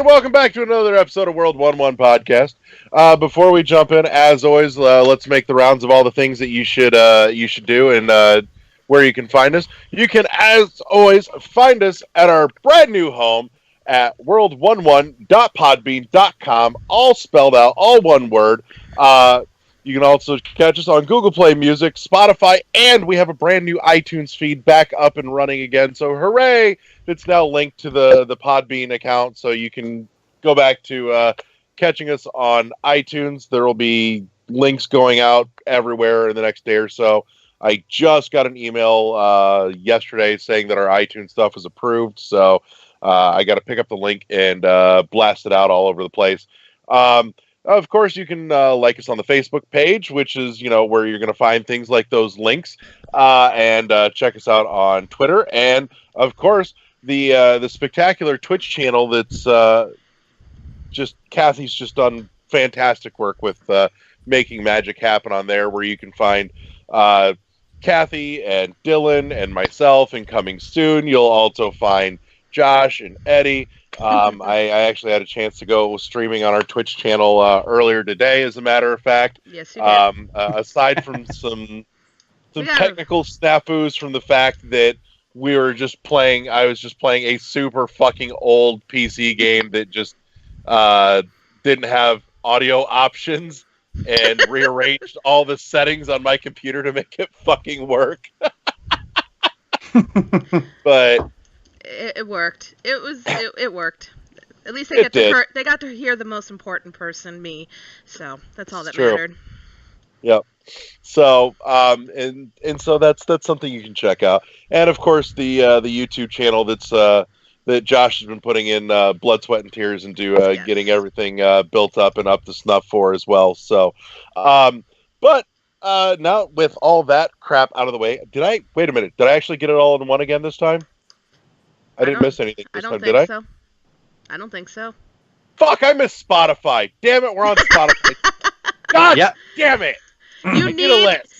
And welcome back to another episode of World 1-1 Podcast. Before we jump in, as always, let's make the rounds of all the things that you should do and where you can find us. You can, as always, find us at our brand new home at world11.podbean.com, all spelled out, all one word. You can also catch us on Google Play Music, Spotify, and we have a brand new iTunes feed back up and running again. So hooray! It's now linked to the Podbean account, so you can go back to catching us on iTunes. There will be links going out everywhere in the next day or so. I just got an email yesterday saying that our iTunes stuff is approved, so I got to pick up the link and blast it out all over the place. Of course, you can like us on the Facebook page, which is, where you're going to find things like those links, and check us out on Twitter. And, of course, the spectacular Twitch channel that's Kathy's just done fantastic work with making magic happen on there, where you can find Kathy and Dylan and myself, and coming soon, you'll also find Josh and Eddie. I actually had a chance to go streaming on our Twitch channel earlier today, as a matter of fact. Yes, you did. Aside from some technical snafus from the fact that I was just playing a super fucking old PC game that just didn't have audio options, and rearranged all the settings on my computer to make it fucking work. But it worked. It worked. At least they got to hear the most important person, me. So that's all that mattered. Yep. So and so that's something you can check out. And of course the YouTube channel that Josh has been putting in blood, sweat, and tears into getting everything built up and up to snuff for as well. So but now with all that crap out of the way, wait a minute, did I actually get it all in one again this time? I didn't miss anything this time, did I? I don't think so. Fuck, I missed Spotify. Damn it, we're on Spotify. God damn it.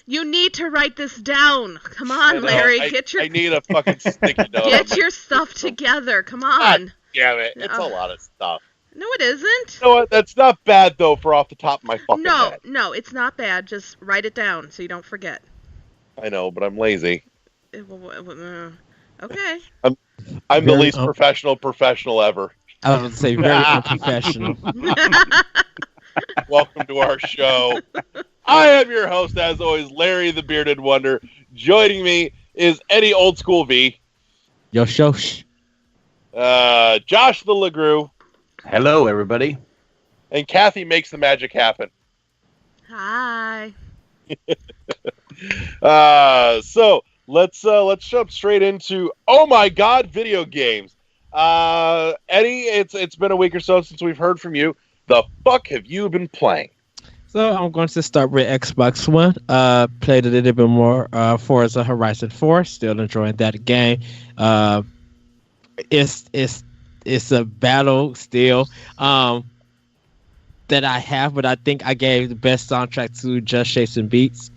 You need to write this down. Come on, Larry. I need a fucking sticky note. Get your stuff together. Come on. God damn it. It's a lot of stuff. No, it isn't. You know what? That's not bad, though, for off the top of my fucking head. No, it's not bad. Just write it down so you don't forget. I know, but I'm lazy. Okay. I'm the least professional ever. I was going to say very unprofessional. Welcome to our show. I am your host, as always, Larry the Bearded Wonder. Joining me is Eddie Old School V. Yo, shosh. Josh the LeGrew. Hello, everybody. And Kathy makes the magic happen. Hi. So let's jump straight into oh my god video games. Eddie, it's been a week or so since we've heard from you. The fuck have you been playing? So I'm going to start with Xbox One. Played a little bit more Forza Horizon 4. Still enjoying that game. It's a battle still that I have, but I think I gave the best soundtrack to Just Chasing Beats.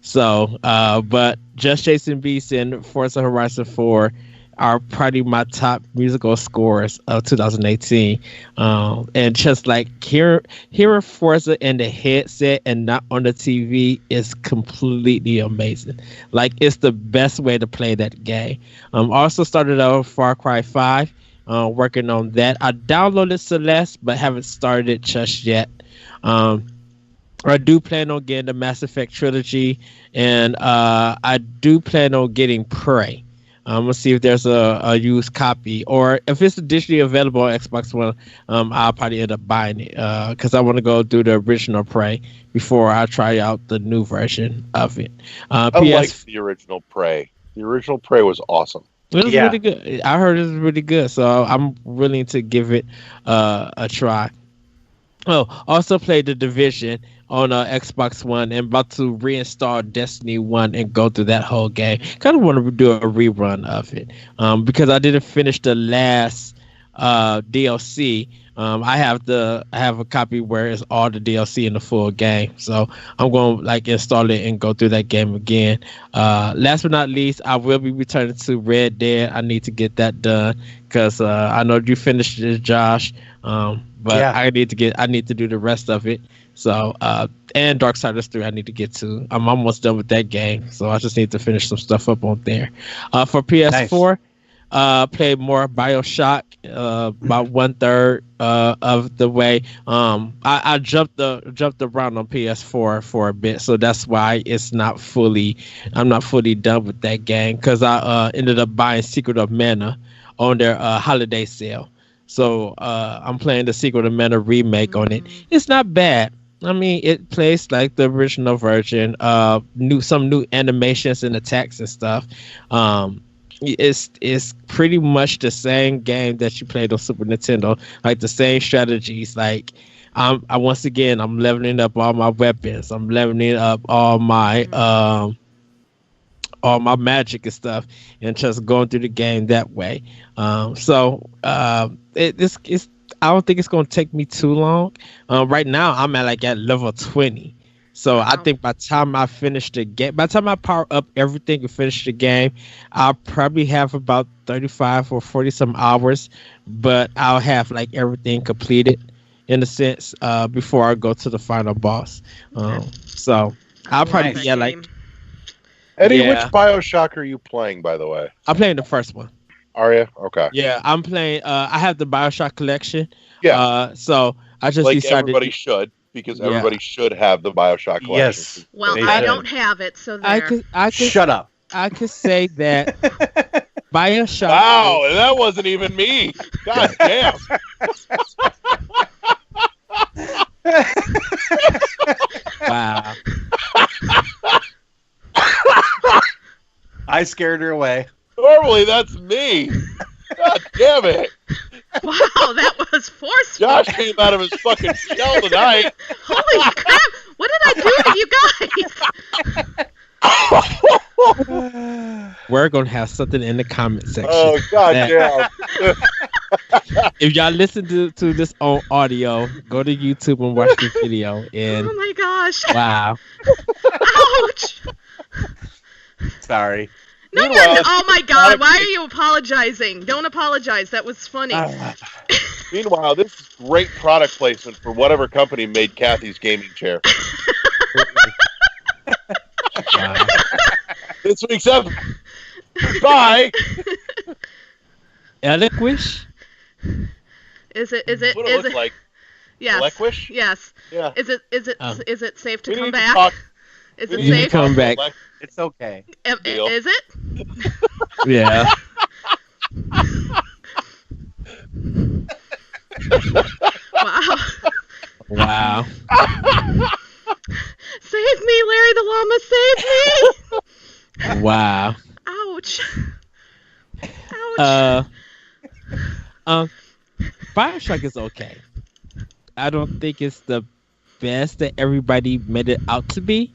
So, but Just Chasing Beats and Forza Horizon 4 are probably my top musical scores of 2018. And just like hearing Forza in the headset and not on the TV is completely amazing. Like, it's the best way to play that game. Also started out Far Cry 5, working on that. I downloaded Celeste, but haven't started it just yet. I do plan on getting the Mass Effect trilogy, and I do plan on getting Prey. I'm gonna see if there's a used copy, or if it's additionally available on Xbox One, I'll probably end up buying it because I want to go do the original Prey before I try out the new version of it. I liked the original Prey. The original Prey was awesome. It was really good. I heard it was really good, so I'm willing to give it a try. Oh, also played The Division on Xbox One and about to reinstall Destiny 1 and go through that whole game. Kind of want to do a rerun of it because I didn't finish the last DLC. I have a copy where it's all the DLC in the full game. So I'm going to like install it and go through that game again. Last but not least, I will be returning to Red Dead. I need to get that done because I know you finished it, Josh. But yeah. I need to do the rest of it. So and Darksiders 3 I need to get to. I'm almost done with that game, so I just need to finish some stuff up on there. For PS4. Nice. Played more BioShock, about 1/3 of the way. I jumped around on PS4 for a bit, so that's why I'm not fully done with that game because I ended up buying Secret of Mana on their holiday sale. So I'm playing the Secret of Mana remake on it. It's not bad. I mean, it plays like the original version. Some new animations and attacks and stuff. It's pretty much the same game that you played on Super Nintendo, like the same strategies. Like I'm leveling up all my weapons. I'm leveling up all my magic and stuff, and just going through the game that way. I don't think it's gonna take me too long. Right now I'm at level 20. So I think by the time I power up everything and finish the game, I'll probably have about 35 or 40 some hours, but I'll have like everything completed in a sense before I go to the final boss. So I'll probably be Eddie, which BioShock are you playing, by the way? I'm playing the first one. Are you? Okay. Yeah, I'm playing. I have the BioShock collection. Yeah. So I just decided everybody should. Because everybody should have the BioShock collection. Yes. Well, I don't have it, so there. I could shut up. I could say that BioShock. Wow, and that wasn't even me. God damn. Wow. I scared her away. Normally, that's me. God damn it. Wow, that was forceful. Josh came out of his fucking shell tonight. Holy crap! What did I do to you guys? We're gonna have something in the comment section. Oh god damn! If y'all listen to this on audio, go to YouTube and watch the video. And oh my gosh! Wow! Ouch! Sorry. No. Oh my god, why are you apologizing? Don't apologize. That was funny. Meanwhile, this is great product placement for whatever company made Kathy's gaming chair. This week's episode. Bye. Eloquish? Is it what it looks like? Yes. Eloquish? Yes. Yeah. Is it safe to come back? Is it you safe? Come back. It's okay. Is it? Yeah. Wow. Wow. Save me, Larry the Llama, save me! Wow. Ouch. BioShock is okay. I don't think it's the best that everybody made it out to be.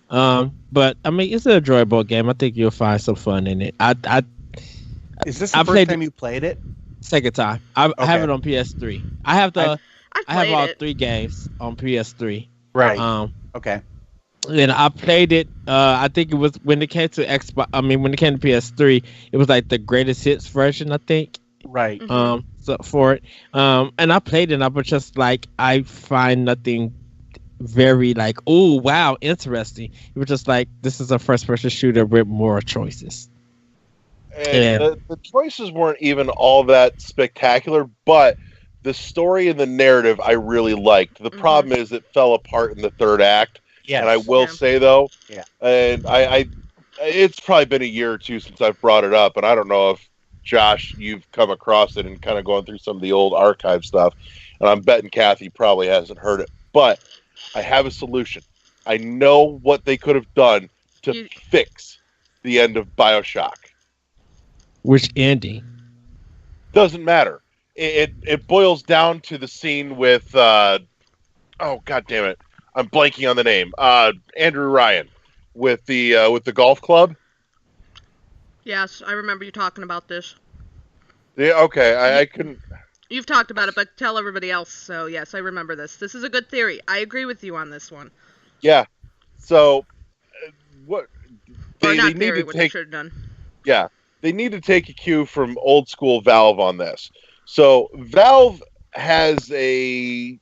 But I mean, it's an enjoyable game. I think you'll find some fun in it. Is this the first time you played it? Second time. I have it on PS3. I have all 3 games on PS3. Right. Okay. And I played it. I think it was when it came to Xbox. I mean, when it came to PS3, it was like the greatest hits version. I think. Right. So for it. And I played it. And I was just like, I find nothing very like, oh wow, interesting. It was just like, this is a first-person shooter with more choices. And the choices weren't even all that spectacular, but the story and the narrative I really liked. The problem is it fell apart in the third act. Yes. And I will say though, and I it's probably been a year or two since I've brought it up, and I don't know if Josh, you've come across it and kind of gone through some of the old archive stuff, and I'm betting Kathy probably hasn't heard it, but I have a solution. I know what they could have done to fix the end of BioShock. Which ending? Doesn't matter. It boils down to the scene with oh god damn it, I'm blanking on the name. Andrew Ryan with the golf club. Yes, I remember you talking about this. Yeah, okay. I couldn't. You've talked about it, but tell everybody else. So, yes, I remember this. This is a good theory. I agree with you on this one. Yeah. So, what they need theory, to what take? They should have done. Yeah, they need to take a cue from old school Valve on this. So, Valve has a.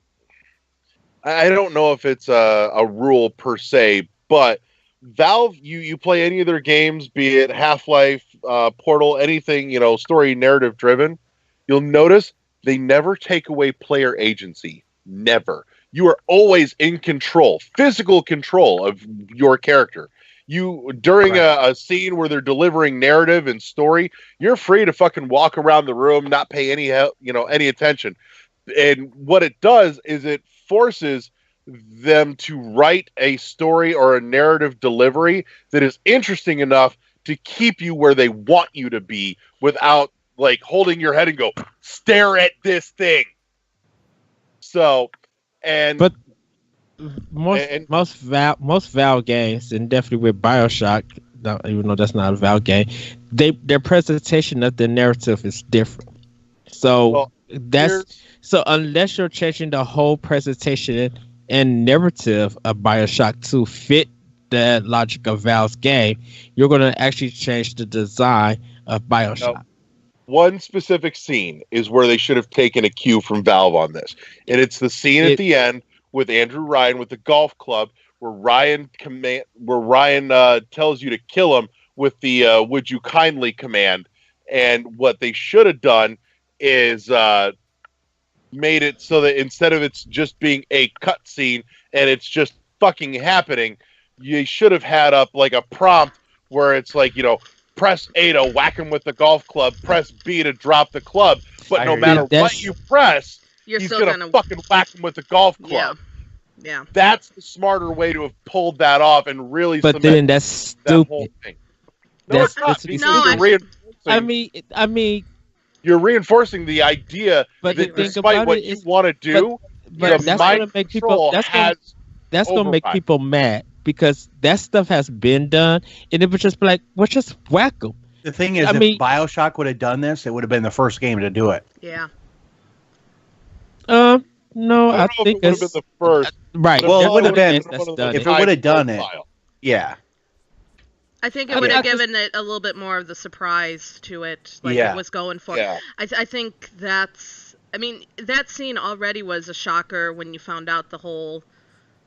I don't know if it's a rule per se, but Valve, you play any of their games, be it Half-Life, Portal, anything, story narrative driven, you'll notice they never take away player agency. Never. You are always in control, physical control of your character. During a scene where they're delivering narrative and story, you're free to fucking walk around the room, not pay any attention. And what it does is it forces them to write a story or a narrative delivery that is interesting enough to keep you where they want you to be without like holding your head and go stare at this thing. So, but most Valve games, and definitely with BioShock, even though that's not a Valve game, their presentation of the narrative is different. So so unless you're changing the whole presentation and narrative of BioShock to fit the logic of Valve's game, you're going to actually change the design of BioShock. No. One specific scene is where they should have taken a cue from Valve on this, and it's the scene at the end with Andrew Ryan with the golf club, where Ryan tells you to kill him with the "Would you kindly" command. And what they should have done is made it so that instead of it's just being a cutscene and it's just fucking happening, you should have had up like a prompt where it's like, press A to whack him with the golf club, press B to drop the club, but no matter what you press, he's gonna fucking whack him with the golf club. Yeah. That's the smarter way to have pulled that off and really. But then that's stupid. Whole thing. No, it's not. I mean, you're reinforcing the idea that despite what you want to do, but that's going to make people. That's going to make people mad because that stuff has been done, and it would just be like, "Well, just whack them." The thing is, if BioShock would have done this, it would have been the first game to do it. Yeah. No, I think it would have been the first. Right. Well, it would have been if it would have done it. Yeah. I think it would have given it a little bit more of the surprise to it, like it was going for. Yeah. I think that scene already was a shocker when you found out the whole,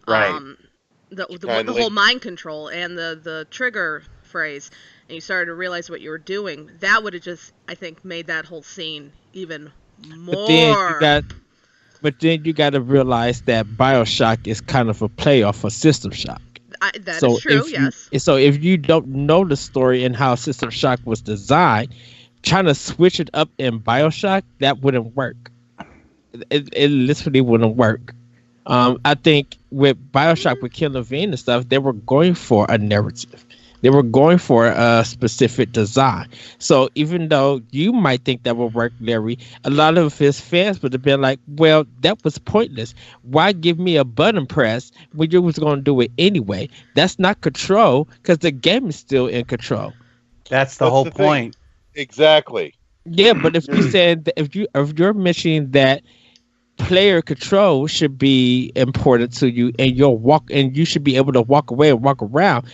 the whole mind control and the trigger phrase, and you started to realize what you were doing. That would have just, I think, made that whole scene even more. But then you got to realize that BioShock is kind of a playoff for System Shock. That is true, yes. So if you don't know the story and how System Shock was designed, trying to switch it up in BioShock, that wouldn't work. It literally wouldn't work. I think with BioShock, with Ken Levine and stuff, they were going for a narrative. They were going for a specific design. So even though you might think that would work, Larry, a lot of his fans would have been like, well, that was pointless. Why give me a button press when you was going to do it anyway? That's not control because the game is still in control. That's the whole point. Exactly. Yeah, but if you said if you're mentioning that player control should be important to you, and you should be able to walk away and walk around,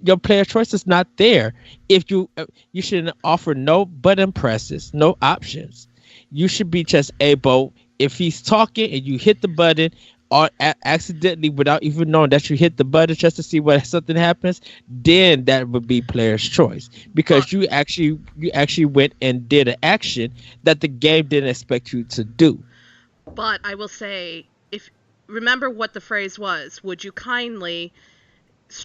your player choice is not there. If you shouldn't offer no button presses, no options. You should be just able, if he's talking and you hit the button or accidentally without even knowing that you hit the button just to see what something happens, then that would be player's choice, because you actually went and did an action that the game didn't expect you to do. But I will say, remember what the phrase was, would you kindly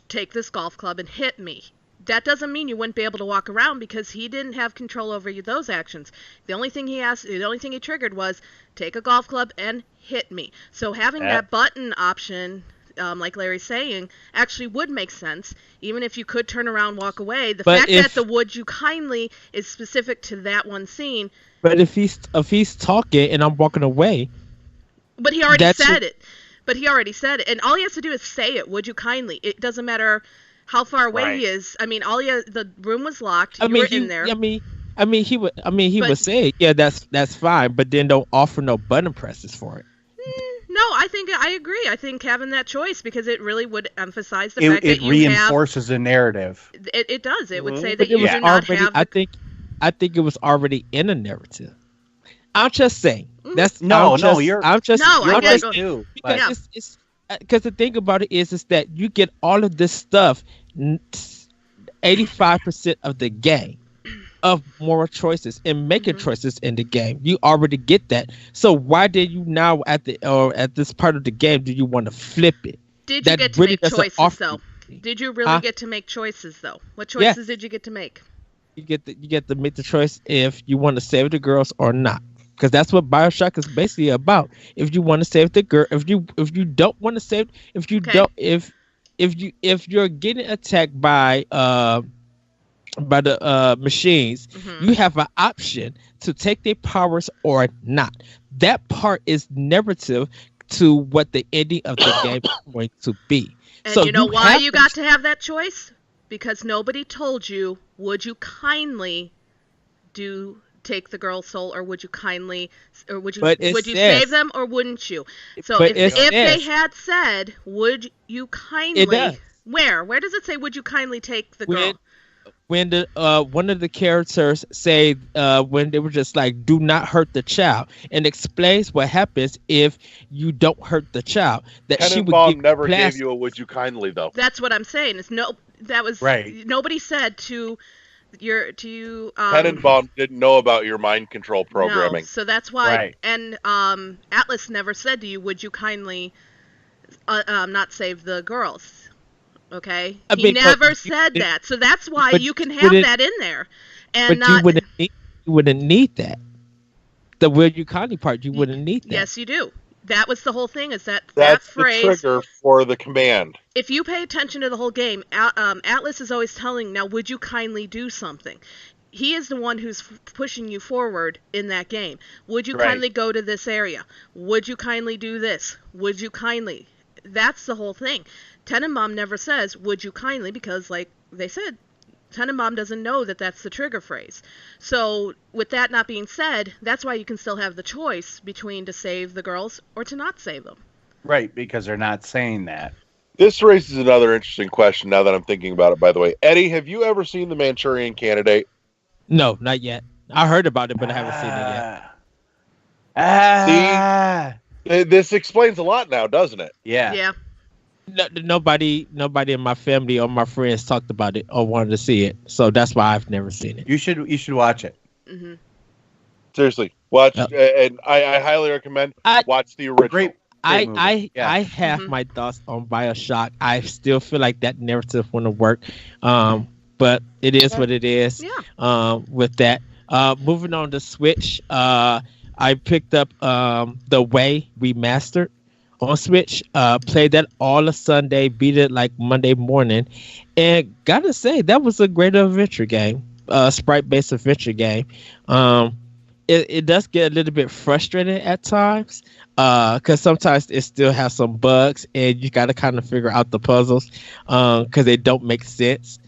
take this golf club and hit me? That doesn't mean you wouldn't be able to walk around, because he didn't have control over those actions. The only thing he triggered was take a golf club and hit me. So having that button option, like Larry's saying, actually would make sense, even if you could turn around and walk away. The fact that the would you kindly is specific to that one scene. But if he's talking and I'm walking away. But he already said it. And all he has to do is say it, would you kindly. It doesn't matter how far away he is. I mean, the room was locked. You were in there. I mean, he would. I mean, he But- would say, "Yeah, that's fine," but then don't offer no button presses for it. No, I agree. I think having that choice, because it really would emphasize the It, fact it that you reinforces the narrative. have. It does. It would say But that you it was do not already. have. I think it was already in a narrative. I'm just saying. That's No, I'm no, just, you're- I'm just. No, I I'm get just it. too. because Yeah. it's because the thing about it is that you get all of this stuff 85% of the game of moral choices and making choices in the game. You already get that. So why did you now at this part of the game do you want to flip it? Did you That get to really make doesn't choices offer though? anything. Did you really Huh? get to make choices though? What Yeah. choices did you get to make? You get to make the choice if you want to save the girls or not. Because that's what BioShock is basically about. If you want to save the girl, if you don't want to save, if you Okay. don't, if you're getting attacked by the machines, Mhm. you have an option to take their powers or not. That part is narrative to what the ending of the game is going to be. And So you know why have you to- got to have that choice? Because nobody told you, would you kindly take the girl's soul, or would you kindly, or would you But it would you says- save them, or wouldn't you? So But if it they says- had said, would you kindly, It does. where does it say, would you kindly take the girl? When the one of the characters say when they were just like, do not hurt the child, and explains what happens if you don't hurt the child, that she would Tenenbaum give never plastic. gave you a "Would you kindly" though. That's what I'm saying. That was Right. Nobody said to you. Tenenbaum didn't know about your mind control programming. No, so that's why. Right. And Atlas never said to you, would you kindly not save the girls? Okay? I He mean, but never you- said that. So that's why but you can you have wouldn't- that in there. And But not, you wouldn't need that. The will you kindly part, you wouldn't need that. yes, you do. That was the whole thing, is that That's phrase. the trigger for the command. If you pay attention to the whole game, Atlas is always telling, now, would you kindly do something? He is the one who's pushing you forward in that game. Would you Right. kindly go to this area? Would you kindly do this? Would you kindly? That's the whole thing. Tenenbaum never says, would you kindly, because like they said, Tenenbaum doesn't know that that's the trigger phrase. So with that not being said, that's why you can still have the choice between to save the girls or to not save them. Right, because they're not saying that. This raises another interesting question now that I'm thinking about it, by the way. Eddie, have you ever seen The Manchurian Candidate? No, not yet. I heard about it, but I haven't seen it yet. This explains a lot now, doesn't it? Yeah. Yeah. Nobody in my family or my friends talked about it or wanted to see it, so that's why I've never seen it. You should watch it. Hmm. Seriously, watch, Yep. and I highly recommend watch the original. Great. movie. Yeah. I have Mhm. my thoughts on BioShock. I still feel like that narrative wouldn't work, but it is what it is. Yeah. With that, moving on to Switch, I picked up The Way Remastered on Switch. Played that all of Sunday, beat it like Monday morning, and gotta say that was a great adventure game, sprite-based adventure game. It does get a little bit frustrating at times, because sometimes it still has some bugs, and you got to kind of figure out the puzzles, because they don't make sense.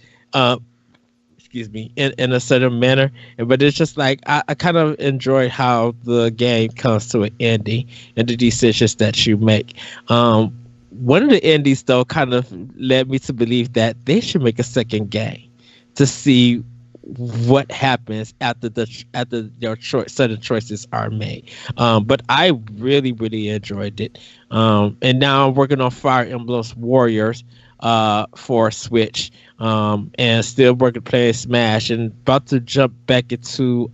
Excuse me, in a certain manner. But it's just like I kind of enjoy how the game comes to an ending and the decisions that you make. One of the endings though kind of led me to believe that they should make a second game to see what happens after your set of choices are made. But I really enjoyed it. And now I'm working on Fire Emblem Warriors for Switch, and still working playing Smash, and about to jump back into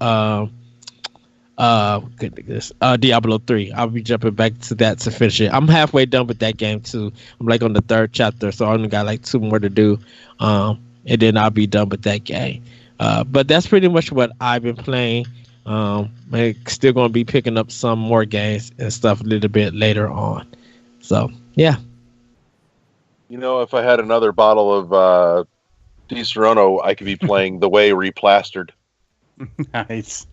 Diablo 3. I'll be jumping back to that to finish it. I'm halfway done with that game too. I'm like on the 3rd chapter, so I only got like 2 more to do, and then I'll be done with that game. But that's pretty much what I've been playing. I'm still going to be picking up some more games and stuff a little bit later on. So yeah. You know, if I had another bottle of Di Serono, I could be playing The Way Replastered. Nice.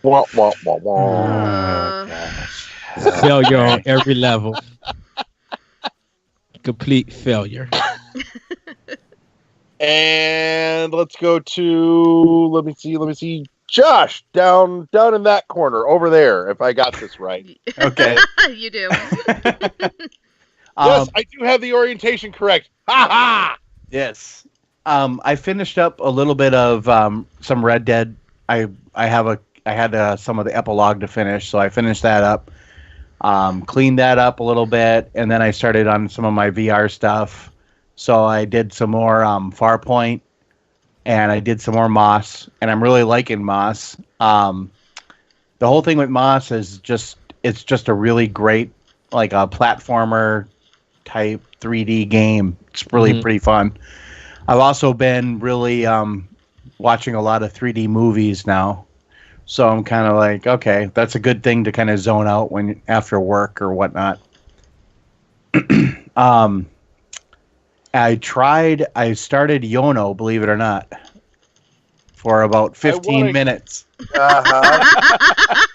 Wah, wah, wah, wah. Gosh. Failure on every level. Complete failure. And let's go to let me see. Josh, down in that corner over there, if I got this right. Okay. You do. Yes, I do have the orientation correct. Ha ha! Yes. I finished up a little bit of some Red Dead. I had some of the epilogue to finish, so I finished that up. Cleaned that up a little bit, and then I started on some of my VR stuff. So I did some more Farpoint, and I did some more Moss, and I'm really liking Moss. The whole thing with Moss is it's just a really great, like a platformer type 3D game. It's really pretty fun. I've also been really watching a lot of 3D movies now. So I'm kind of like, okay, that's a good thing to kind of zone out when after work or whatnot. I started Yono, believe it or not, for about 15 minutes. Uh-huh.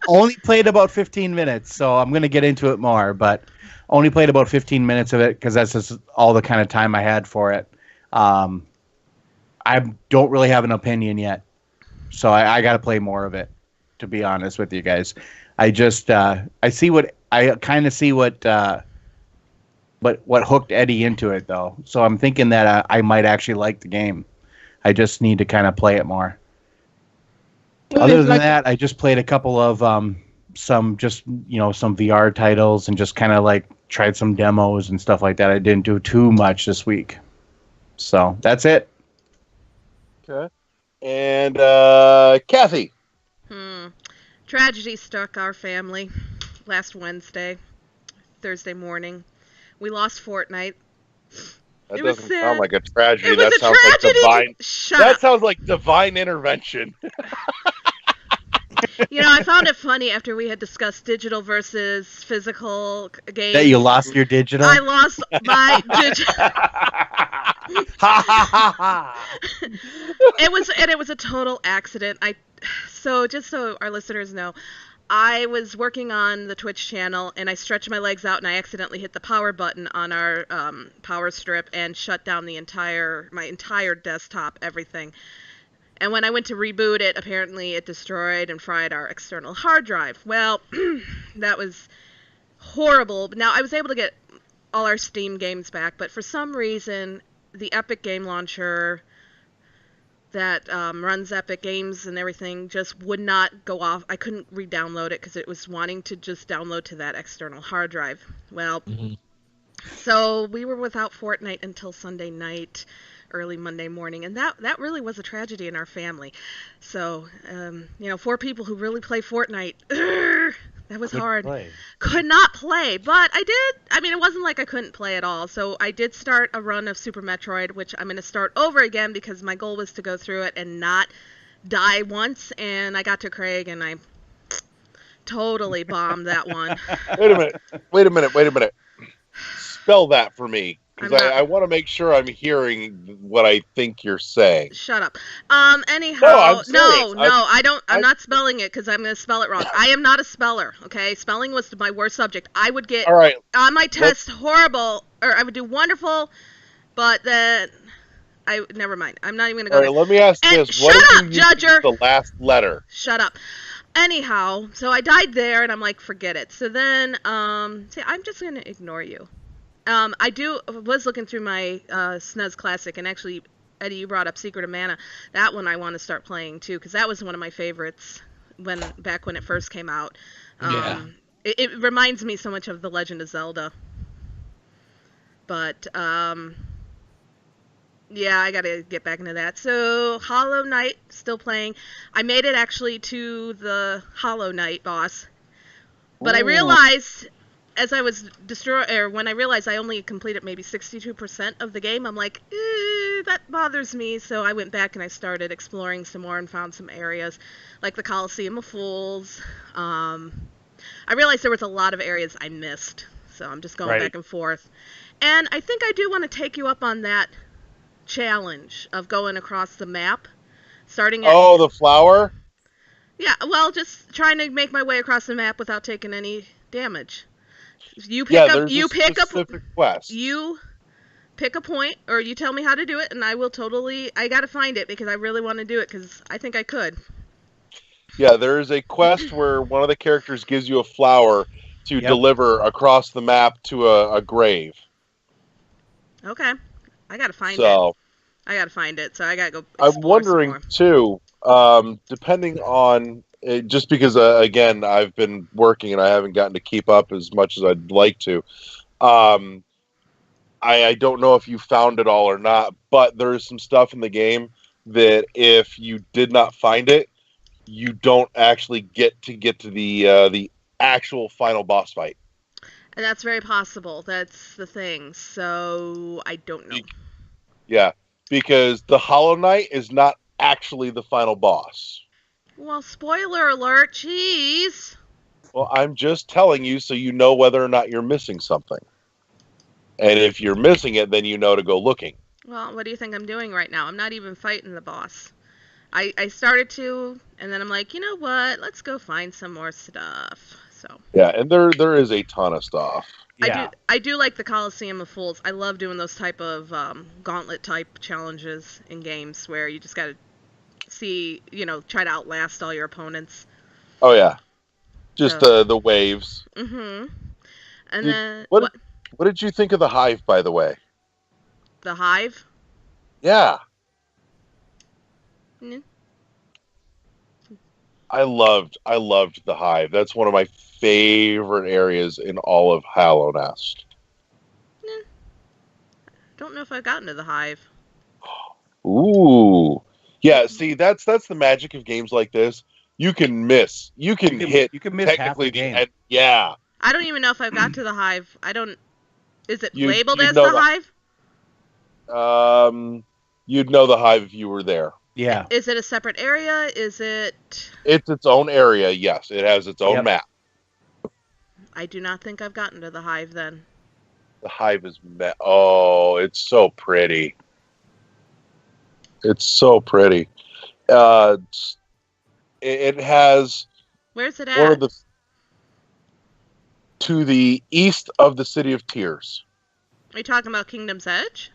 Only played about 15 minutes, so I'm going to get into it more, but only played about 15 minutes of it because that's just all the kind of time I had for it. I don't really have an opinion yet, so I got to play more of it, to be honest with you guys. I just I kind of see what hooked Eddie into it, though. So I'm thinking that I might actually like the game. I just need to kind of play it more. Other than that, I just played a couple of some VR titles and just kind of like tried some demos and stuff like that. I didn't do too much this week. So that's it. Okay. And Kathy. Tragedy struck our family last Thursday morning. We lost Fortnite. That doesn't sound like a tragedy. That sounds tragedy. like divine. Shut up. Sounds like divine intervention. I found it funny after we had discussed digital versus physical games. That you lost your digital? I lost my digital. It was a total accident. So just so our listeners know, I was working on the Twitch channel and I stretched my legs out and I accidentally hit the power button on our power strip and shut down my entire desktop, everything. And when I went to reboot it, apparently it destroyed and fried our external hard drive. Well, that was horrible. Now, I was able to get all our Steam games back, but for some reason, the Epic Game Launcher that runs Epic Games and everything just would not go off. I couldn't re-download it because it was wanting to just download to that external hard drive. Well, so we were without Fortnite until Sunday night, early Monday morning, and that really was a tragedy in our family. So, 4 people who really play Fortnite, that was hard. Could not play, but I did. I mean, it wasn't like I couldn't play at all. So I did start a run of Super Metroid, which I'm going to start over again because my goal was to go through it and not die once, and I got to Craig, and I totally bombed that one. Wait a minute. Spell that for me. Because I want to make sure I'm hearing what I think you're saying. Shut up. Anyhow, I'm not spelling it because I'm going to spell it wrong. I am not a speller, okay? Spelling was my worst subject. I would get on my test horrible, or I would do wonderful, but then never mind. I'm not even going to go there. Let me ask this. Shut up, Judger. The last letter. Shut up. Anyhow, so I died there, and I'm like, forget it. So then, I'm just going to ignore you. I was looking through my SNES Classic, and actually, Eddie, you brought up Secret of Mana. That one I want to start playing, too, because that was one of my favorites back when it first came out. It reminds me so much of The Legend of Zelda. But, I got to get back into that. So, Hollow Knight, still playing. I made it, actually, to the Hollow Knight boss. But I realized... as I was when I realized I only completed maybe 62% of the game, I'm like, that bothers me. So I went back and I started exploring some more and found some areas like the Coliseum of Fools. I realized there was a lot of areas I missed, so I'm just going back and forth. And I think I do want to take you up on that challenge of going across the map, starting at... Oh, the flower? Yeah, well, just trying to make my way across the map without taking any damage. You pick pick a point, or you tell me how to do it, and I will totally. I gotta find it because I really want to do it because I think I could. Yeah, there is a quest where one of the characters gives you a flower to deliver across the map to a grave. Okay, I gotta find it. So I gotta find it. So I gotta go. I'm wondering too, depending on just because again I've been working and I haven't gotten to keep up as much as I'd like to. I don't know if you found it all or not, but there is some stuff in the game that if you did not find it, you don't actually get to the actual final boss fight. And that's very possible. That's the thing. So I don't know. Yeah, because the Hollow Knight is not actually the final boss. Well, spoiler alert, jeez. Well, I'm just telling you so you know whether or not you're missing something. And if you're missing it, then you know to go looking. Well, what do you think I'm doing right now? I'm not even fighting the boss. I started to, and then I'm like, you know what? Let's go find some more stuff. So yeah, and there is a ton of stuff. Yeah. I do like the Coliseum of Fools. I love doing those type of gauntlet type challenges in games where you just gotta see, try to outlast all your opponents. Oh yeah, just the waves. Mm-hmm. And then what did you think of the Hive, by the way? The Hive? Yeah. Mm. I loved the Hive. That's one of my favorite areas in all of Hallow Nest. Don't know if I've gotten to the Hive. Ooh. Yeah, see, that's the magic of games like this. You can miss. You can miss technically the end. Yeah. I don't even know if I've got to the Hive. Is it labeled as the Hive? You'd know the Hive if you were there. Yeah. Is it a separate area? Is it... It's its own area, yes. It has its own map. I do not think I've gotten to the Hive then. The Hive is... Oh, it's so pretty. It's so pretty. It has... Where's it at? To the east of the City of Tears. Are you talking about Kingdom's Edge?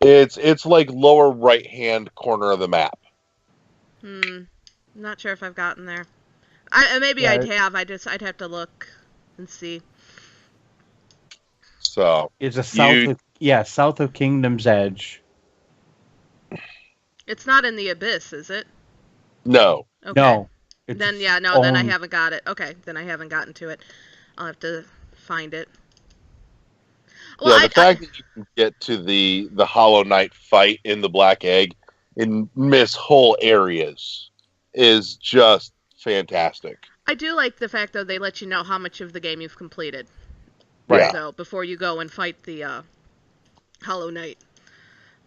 It's like lower right-hand corner of the map. Not sure if I've gotten there. Maybe I'd have. I'd have to look and see. So it's south of Kingdom's Edge. It's not in the Abyss, is it? No. Okay. No. Then then I haven't got it. Okay, then I haven't gotten to it. I'll have to find it. Well, the fact that you can get to the Hollow Knight fight in the Black Egg and miss whole areas is just fantastic. I do like the fact, though, they let you know how much of the game you've completed. Right. So, before you go and fight the Hollow Knight.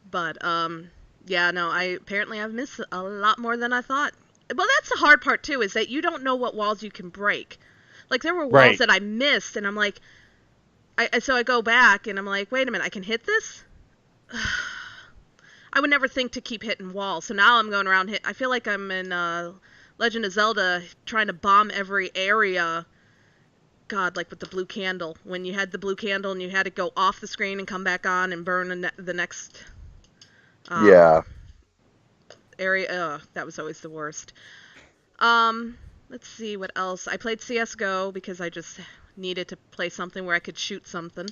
But, apparently I've missed a lot more than I thought. Well, that's the hard part, too, is that you don't know what walls you can break. Like, there were walls that I missed, and I'm like... So I go back, and I'm like, wait a minute, I can hit this? I would never think to keep hitting walls. So now I'm going around I feel like I'm in Legend of Zelda trying to bomb every area. God, like with the blue candle. When you had the blue candle and you had to go off the screen and come back on and burn the next area. That was always the worst. Let's see what else. I played CSGO because I just needed to play something where I could shoot something.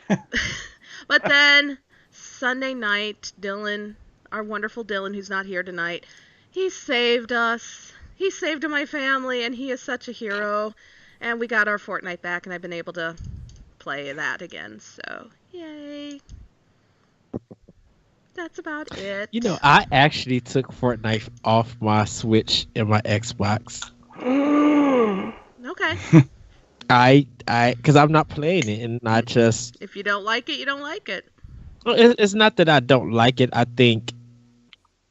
But then Sunday night, Dylan, our wonderful Dylan, who's not here tonight, he saved us. He saved my family, and he is such a hero. And we got our Fortnite back, and I've been able to play that again. So, yay. That's about it. I actually took Fortnite off my Switch and my Xbox. Okay. Because I'm not playing it, and I just... If you don't like it, you don't like it. Well, it's not that I don't like it. I think,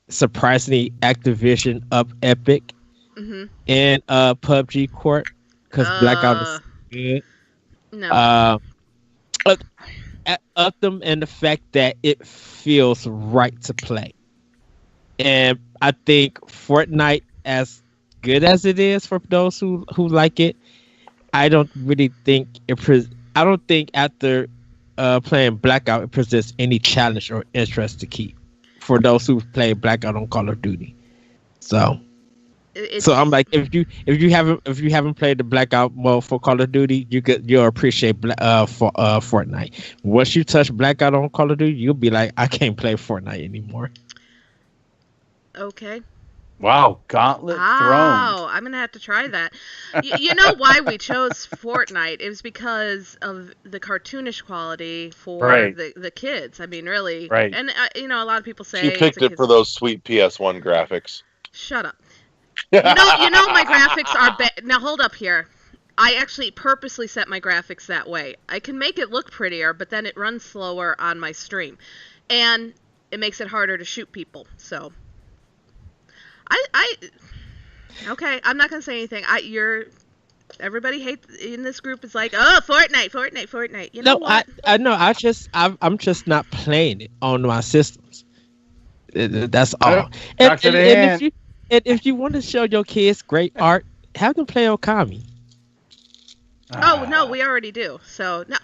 surprisingly, Activision up Epic and PUBG Court, because Blackout is good. No. Up them and the fact that it feels right to play. And I think Fortnite, as good as it is for those who like it, I don't really think I don't think after playing Blackout presents any challenge or interest to keep for those who play Blackout on Call of Duty. So I'm like, if you haven't played the Blackout mode for Call of Duty, you'll appreciate Fortnite. Once you touch Blackout on Call of Duty, you'll be like, I can't play Fortnite anymore. Okay. Wow, Gauntlet Throne. Oh, I'm gonna have to try that. You know why we chose Fortnite? It was because of the cartoonish quality for the kids. I mean, really. Right. And a lot of people say She picked it for those sweet PS1 graphics. Shut up. You know my graphics are now hold up here. I actually purposely set my graphics that way. I can make it look prettier, but then it runs slower on my stream, and it makes it harder to shoot people. So, okay. I'm not gonna say anything. Everybody hates in this group is like, oh, Fortnite. You know what? I know. I'm just not playing it on my systems. That's all. And if you want to show your kids great art, have them play Okami. Oh no, we already do. So no,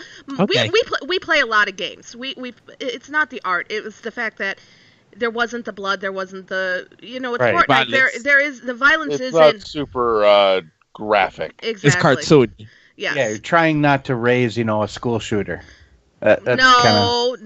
okay. we play a lot of games. It's not the art. It was the fact that there wasn't the blood. There wasn't the it's Fortnite. Violence. There is the violence. It's not super graphic. Exactly. It's cartoony. Yes. Yeah, you're trying not to raise a school shooter. That's no.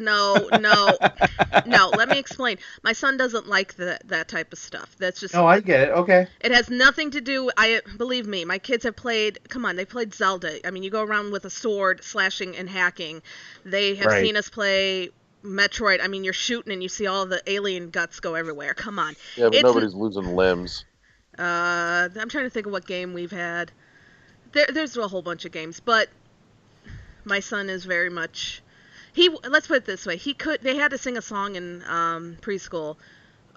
Let me explain. My son doesn't like that type of stuff. That's just. Oh, I get it. Okay. It has nothing to do. Believe me, my kids have played. Come on, they played Zelda. I mean, you go around with a sword, slashing and hacking. They have seen us play Metroid. I mean, you're shooting and you see all the alien guts go everywhere. Come on. Yeah, but nobody's losing limbs. I'm trying to think of what game we've had. There's a whole bunch of games, but my son is very much. Let's put it this way. They had to sing a song in preschool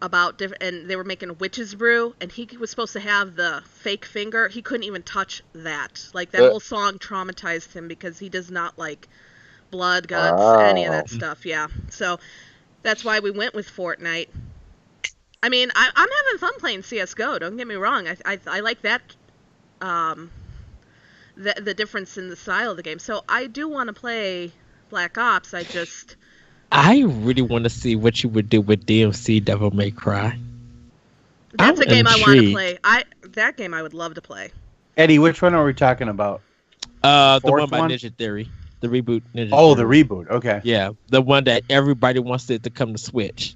about different, and they were making a witch's brew, and he was supposed to have the fake finger. He couldn't even touch that. Like that whole song traumatized him because he does not like blood, guts, any of that stuff. Yeah. So that's why we went with Fortnite. I mean, I'm having fun playing CS:GO. Don't get me wrong. I like that. The difference in the style of the game. So I do want to play Black Ops. I really want to see what you would do with DMC Devil May Cry. That's a game I want to play. That game I would love to play. Eddie, which one are we talking about? The one by Ninja Theory. The reboot Ninja Theory. Oh, the reboot. Okay. Yeah, the one that everybody wants it to come to Switch.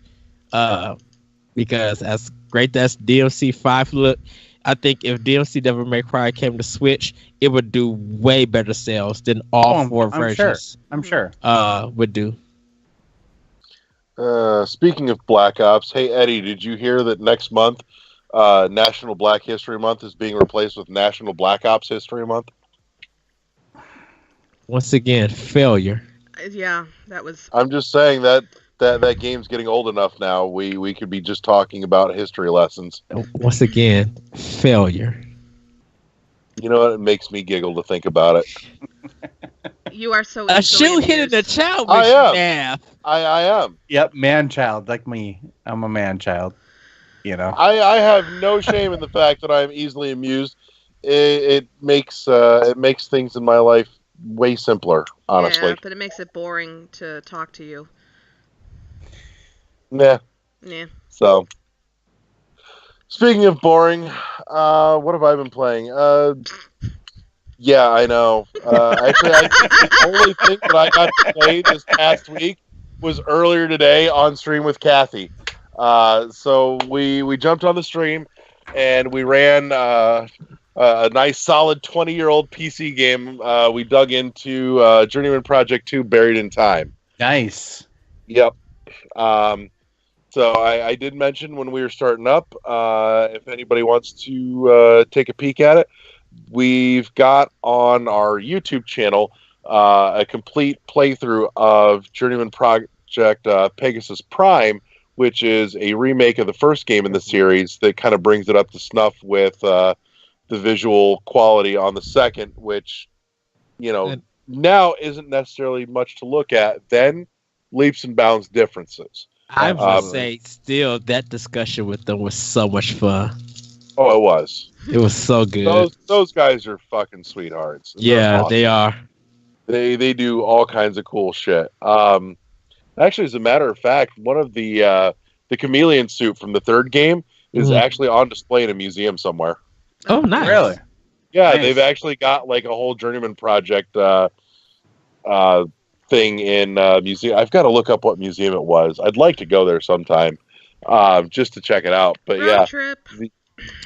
Because as great as DMC 5 look, I think if DMC Devil May Cry came to Switch, it would do way better sales than all four versions. I'm sure. Would do. Speaking of Black Ops, hey Eddie, did you hear that next month, National Black History Month is being replaced with National Black Ops History Month? Once again, failure. Yeah, that was. I'm just saying that game's getting old enough now. We could be just talking about history lessons. Once again, failure. You know what? It makes me giggle to think about it. You are so. A shoe hitting the child. I am. I am. Yep, man child like me. I'm a man child. I have no shame in the fact that I'm easily amused. It makes things in my life way simpler, honestly. Yeah, but it makes it boring to talk to you. Nah. Yeah. So, speaking of boring, what have I been playing? Yeah, I know. Actually, I think the only thing that I got to play this past week was earlier today on stream with Kathy. So we jumped on the stream and we ran a nice solid 20-year-old PC game. We dug into Journeyman Project 2 Buried in Time. Nice. Yep. So I did mention when we were starting up, if anybody wants to take a peek at it, we've got on our YouTube channel a complete playthrough of Journeyman Project Pegasus Prime, which is a remake of the first game in the series that kind of brings it up to snuff with the visual quality on the second, which, now isn't necessarily much to look at. Then leaps and bounds differences. I would say still that discussion with them was so much fun. Oh, it was. It was so good. Those guys are fucking sweethearts. Yeah, awesome. They are. They do all kinds of cool shit. Actually, as a matter of fact, one of the chameleon suit from the third game is actually on display in a museum somewhere. Oh, nice. Really? Yeah, Nice. they've actually got like a whole journeyman project thing in museum. I've got to look up what museum it was. I'd like to go there sometime just to check it out. But Road trip.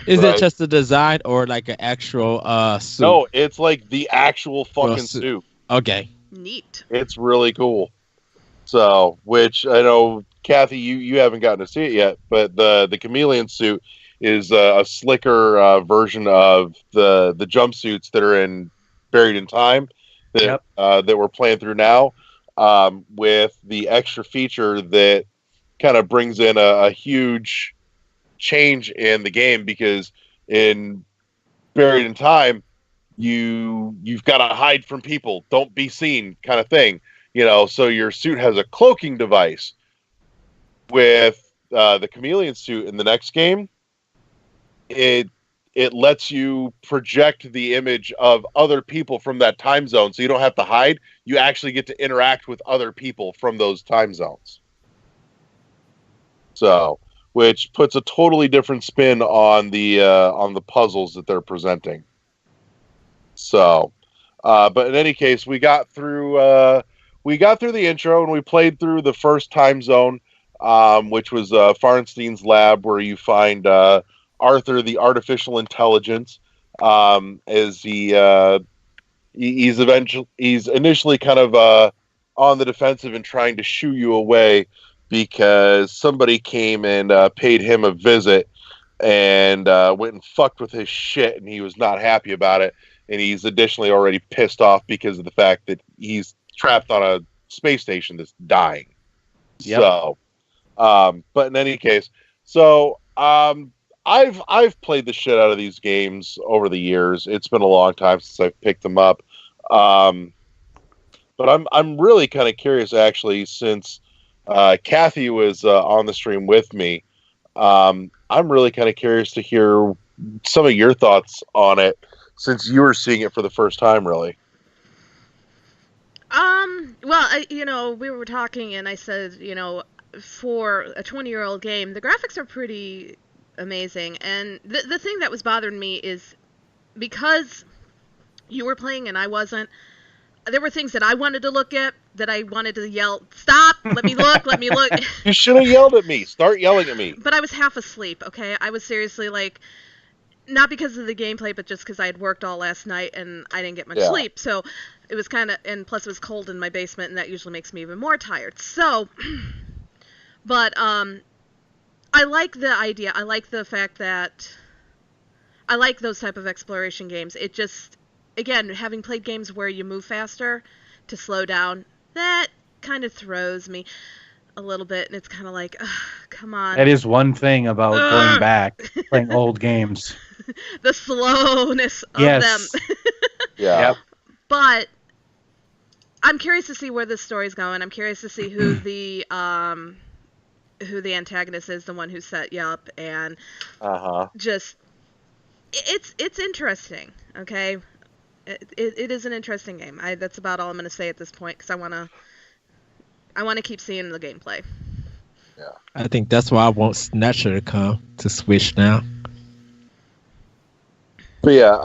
Is Right. it just a design or like an actual suit? No, it's like the actual fucking suit. suit. Okay. Neat. It's really cool. So, which I know, Kathy, you haven't gotten to see it yet, but the chameleon suit is a slicker version of the jumpsuits that are in Buried in Time that that we're playing through now, with the extra feature that kind of brings in a huge change in the game, because in Buried in Time, you've got to hide from people, don't be seen, kind of thing. You know, so your suit has a cloaking device. With the chameleon suit in the next game, it lets you project the image of other people from that time zone, so you don't have to hide. You actually get to interact with other people from those time zones. So, which puts a totally different spin on the puzzles that they're presenting. So, but in any case, we got through the intro and we played through the first time zone, which was Farnstein's lab, where you find Arthur, the artificial intelligence, as he's initially kind of on the defensive and trying to shoo you away because somebody came and paid him a visit and went and fucked with his shit, and he was not happy about it. And he's additionally already pissed off because of the fact that he's trapped on a space station that's dying. Yep. So, but in any case, so I've played the shit out of these games over the years. It's been a long time since I've picked them up. But I'm really kind of curious, actually, since Kathy was on the stream with me. I'm really kind of curious to hear some of your thoughts on it, since you were seeing it for the first time, really. Well, we were talking and I said, for a 20-year-old game, the graphics are pretty amazing. And the thing that was bothering me is because you were playing and I wasn't, there were things that I wanted to look at that I wanted to yell, stop, let me look, let me look. You should have yelled at me. Start yelling at me. But I was half asleep, okay? I was seriously like, not because of the gameplay, but just because I had worked all last night and I didn't get much sleep. So it was kind of, and plus it was cold in my basement, and that usually makes me even more tired. So, but I like the idea. I like the fact that I like those type of exploration games. It just, again, having played games where you move faster to slow down, that kind of throws me a little bit, and it's kind of like, ugh, come on. That is one thing about going back, playing old games. The slowness of them. Yeah. Yep. But I'm curious to see where this story's going. I'm curious to see who the antagonist is, the one who set you up, and just it's interesting. Okay, it is an interesting game. That's about all I'm going to say at this point, because I want to keep seeing the gameplay. Yeah. I think that's why I want Snatcher to come to Switch now. But yeah,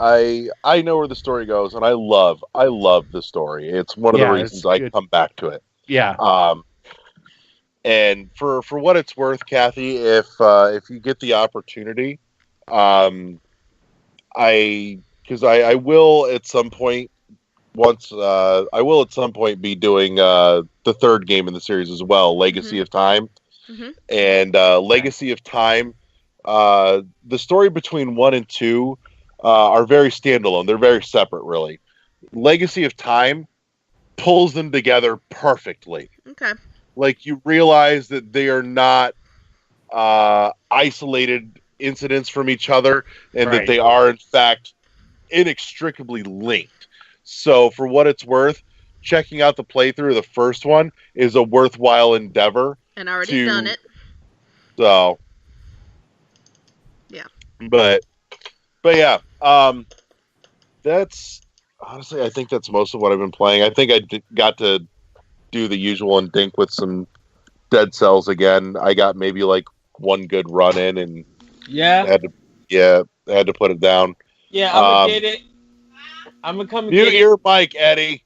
I know where the story goes, and I love the story. It's one of the reasons I come back to it. Yeah. And for what it's worth, Kathy, if you get the opportunity, I will at some point be doing the third game in the series as well, Legacy of Time. Mm-hmm. And Legacy of Time, the story between 1 and 2 are very standalone. They're very separate, really. Legacy of Time pulls them together perfectly. Okay. Like, you realize that they are not isolated incidents from each other, and that they are, in fact, inextricably linked. So, for what it's worth, checking out the playthrough of the first one is a worthwhile endeavor. And already done it. So, yeah. But yeah, that's honestly, I think that's most of what I've been playing. I think got to do the usual and dink with some Dead Cells again. I got maybe like one good run in and Yeah. had to put it down. Yeah, I'm gonna get it. I'm gonna come and get Mute it. your mic, Eddie.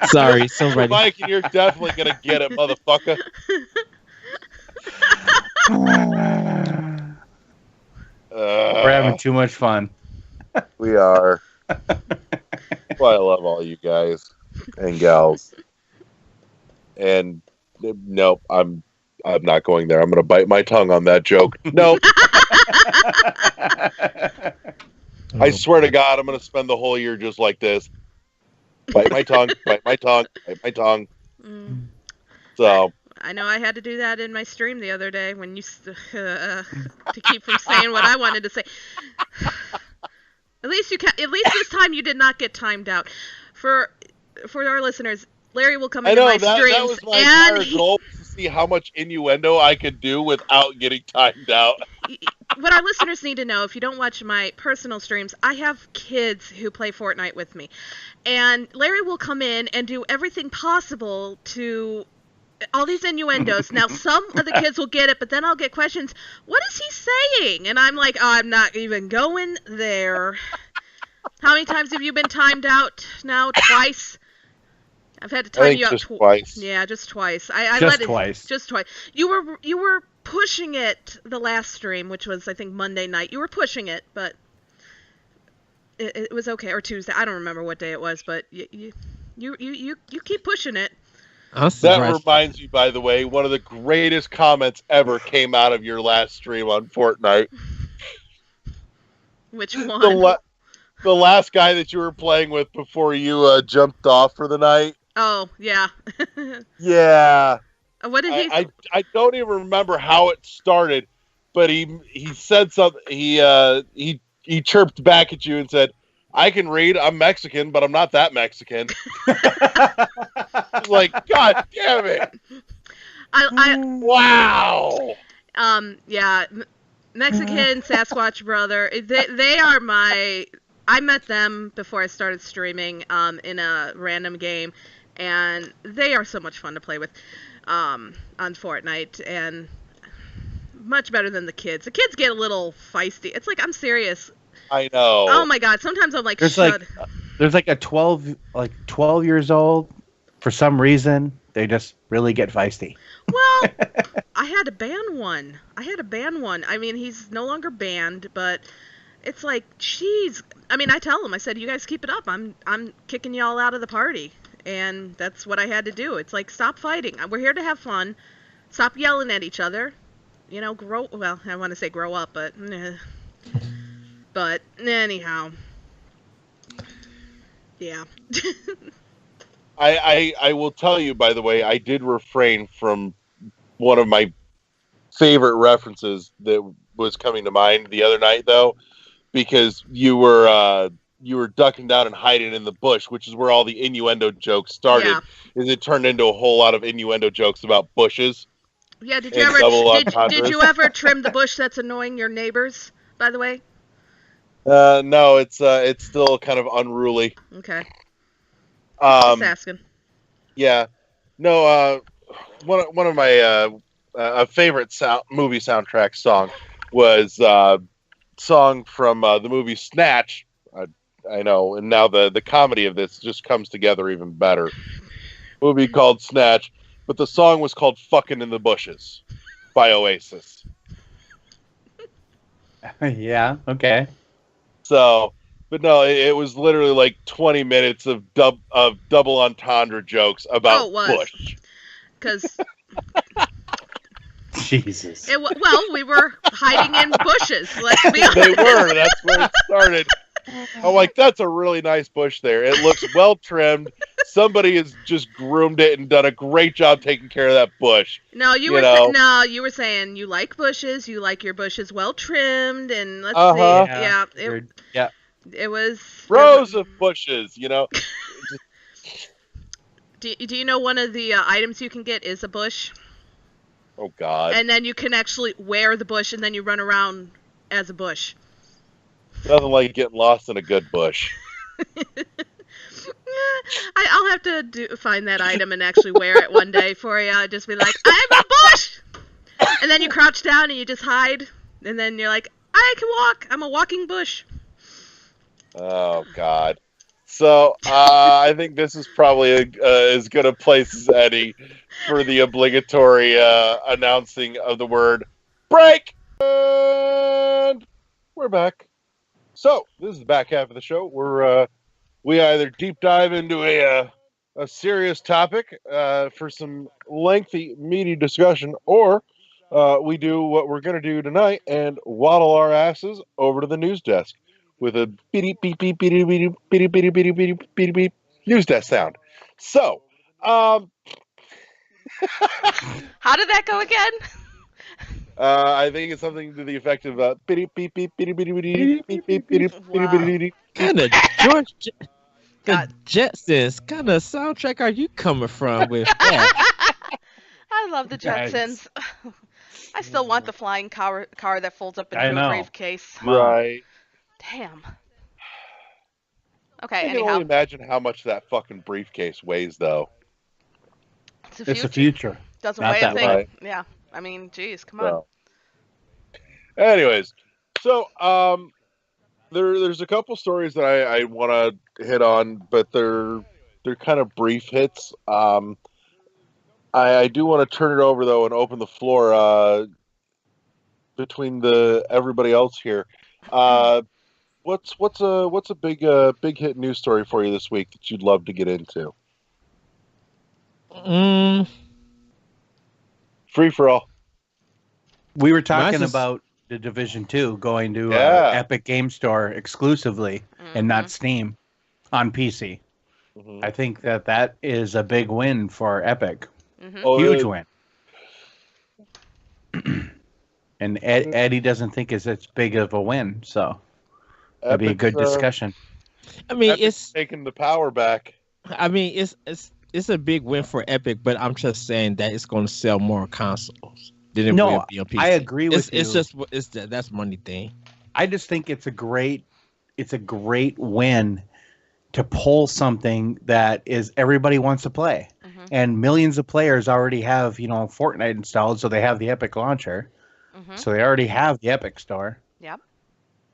Sorry, Your somebody. mic, and you're definitely gonna get it, motherfucker. We're having too much fun. We are. Well, I love all you guys and gals. And nope, I'm not going there. I'm going to bite my tongue on that joke. Nope. I swear to God, I'm going to spend the whole year just like this. Bite my tongue, bite my tongue, bite my tongue. So. I know I had to do that in my stream the other day when you to keep from saying what I wanted to say. At least this time you did not get timed out. For our listeners, Larry will come into my streams that was my entire goal, to see how much innuendo I could do without getting timed out. What our listeners need to know, if you don't watch my personal streams, I have kids who play Fortnite with me. And Larry will come in and do everything possible to all these innuendos. Now, some of the kids will get it, but then I'll get questions, what is he saying? And I'm like, oh, I'm not even going there. How many times have you been timed out now? Twice? I've had to time you out twice. Yeah, just twice. Twice. Just twice. You were pushing it the last stream, which was I think Monday night. You were pushing it, but it was okay. Or Tuesday. I don't remember what day it was, but you keep pushing it. That reminds me, by the way, one of the greatest comments ever came out of your last stream on Fortnite. Which one? The last guy that you were playing with before you jumped off for the night. Oh, yeah. Yeah. What did he say? I don't even remember how it started, but he said something. He chirped back at you and said, I can read. I'm Mexican, but I'm not that Mexican. Like, God damn it. Wow. Yeah. Mexican Sasquatch brother. They are I met them before I started streaming in a random game, and they are so much fun to play with on Fortnite, and much better than the kids. The kids get a little feisty. It's like, I'm serious. I know. Oh my God! Sometimes I'm like, there's like a 12 years old. For some reason, they just really get feisty. Well, I had to ban one. I mean, he's no longer banned, but it's like, jeez. I mean, I tell him, I said, you guys keep it up. I'm kicking y'all out of the party, and that's what I had to do. It's like, stop fighting. We're here to have fun. Stop yelling at each other. You know, well, I want to say grow up, but. But anyhow, yeah. I will tell you, by the way, I did refrain from one of my favorite references that was coming to mind the other night, though, because you were ducking down and hiding in the bush, which is where all the innuendo jokes started. Yeah. Is it turned into a whole lot of innuendo jokes about bushes? Yeah. Did you ever trim the bush that's annoying your neighbors? By the way. No, it's still kind of unruly. Okay. Just asking. Yeah. No, one of my favorite movie soundtrack song was song from the movie Snatch. I know, and now the comedy of this just comes together even better. Movie called Snatch, but the song was called "Fucking in the Bushes" by Oasis. Yeah. Okay. So, but no, it was literally like 20 minutes of double entendre jokes about bush. Because Jesus. Well, we were hiding in bushes. Let's be honest. They were. That's where it started. I'm like, that's a really nice bush there. It looks well trimmed. Somebody has just groomed it and done a great job taking care of that bush. No, you were saying you like bushes. You like your bushes well trimmed, and let's see. Yeah. It was rows of bushes. You know. Do you know one of the items you can get is a bush? Oh God. And then you can actually wear the bush, and then you run around as a bush. Nothing like getting lost in a good bush. I'll have to find that item and actually wear it one day for you. I'll just be like, I'm a bush! And then you crouch down and you just hide. And then you're like, I can walk. I'm a walking bush. Oh, God. So, I think this is probably as good a place as any for the obligatory announcing of the word break. And we're back. So, this is the back half of the show. We either deep dive into a serious topic for some lengthy, meaty discussion, or we do what we're going to do tonight and waddle our asses over to the news desk with a beep beep beep beep beep beep beep beep beep beep beep beep news desk sound. So, How did that go again? I think it's something to the effect of beep beep beep beep beep beep beep beep beep beep beep. Kind of George the Jetsons kind of soundtrack are you coming from with that? I love the Jetsons. I still want the flying car that folds up into a briefcase. Right. Damn. Okay, I can anyhow. only imagine how much that fucking briefcase weighs, though. It's the future. Doesn't Not weigh a that thing. light. Yeah. I mean, geez, come on. Anyways, so there's a couple stories that I want to hit on, but they're kind of brief hits. I do want to turn it over though and open the floor between everybody else here. What's a big hit news story for you this week that you'd love to get into? Free for all. We were talking about the Division 2 going to Epic Game Store exclusively and not Steam on PC. Mm-hmm. I think that is a big win for Epic. Mm-hmm. Huge win. And Eddie doesn't think it's as big of a win, so that'd be a good discussion. I mean, Epic's it's taking the power back. I mean, it's a big win for Epic, but I'm just saying that it's going to sell more consoles than it will be on PC. I agree with you. That's money thing. I just think it's a great win to pull something that is everybody wants to play, and millions of players already have Fortnite installed, so they have the Epic launcher, so they already have the Epic Store. Yep.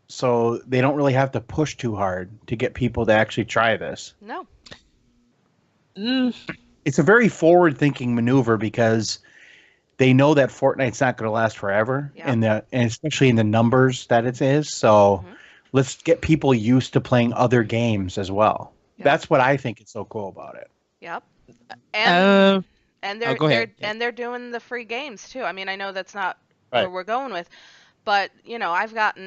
So they don't really have to push too hard to get people to actually try this. No. It's a very forward-thinking maneuver because they know that Fortnite's not going to last forever, and especially in the numbers that it is. So let's get people used to playing other games as well. Yep. That's what I think is so cool about it. Yep. And they're doing the free games too. I mean, I know that's not where we're going with, but I've got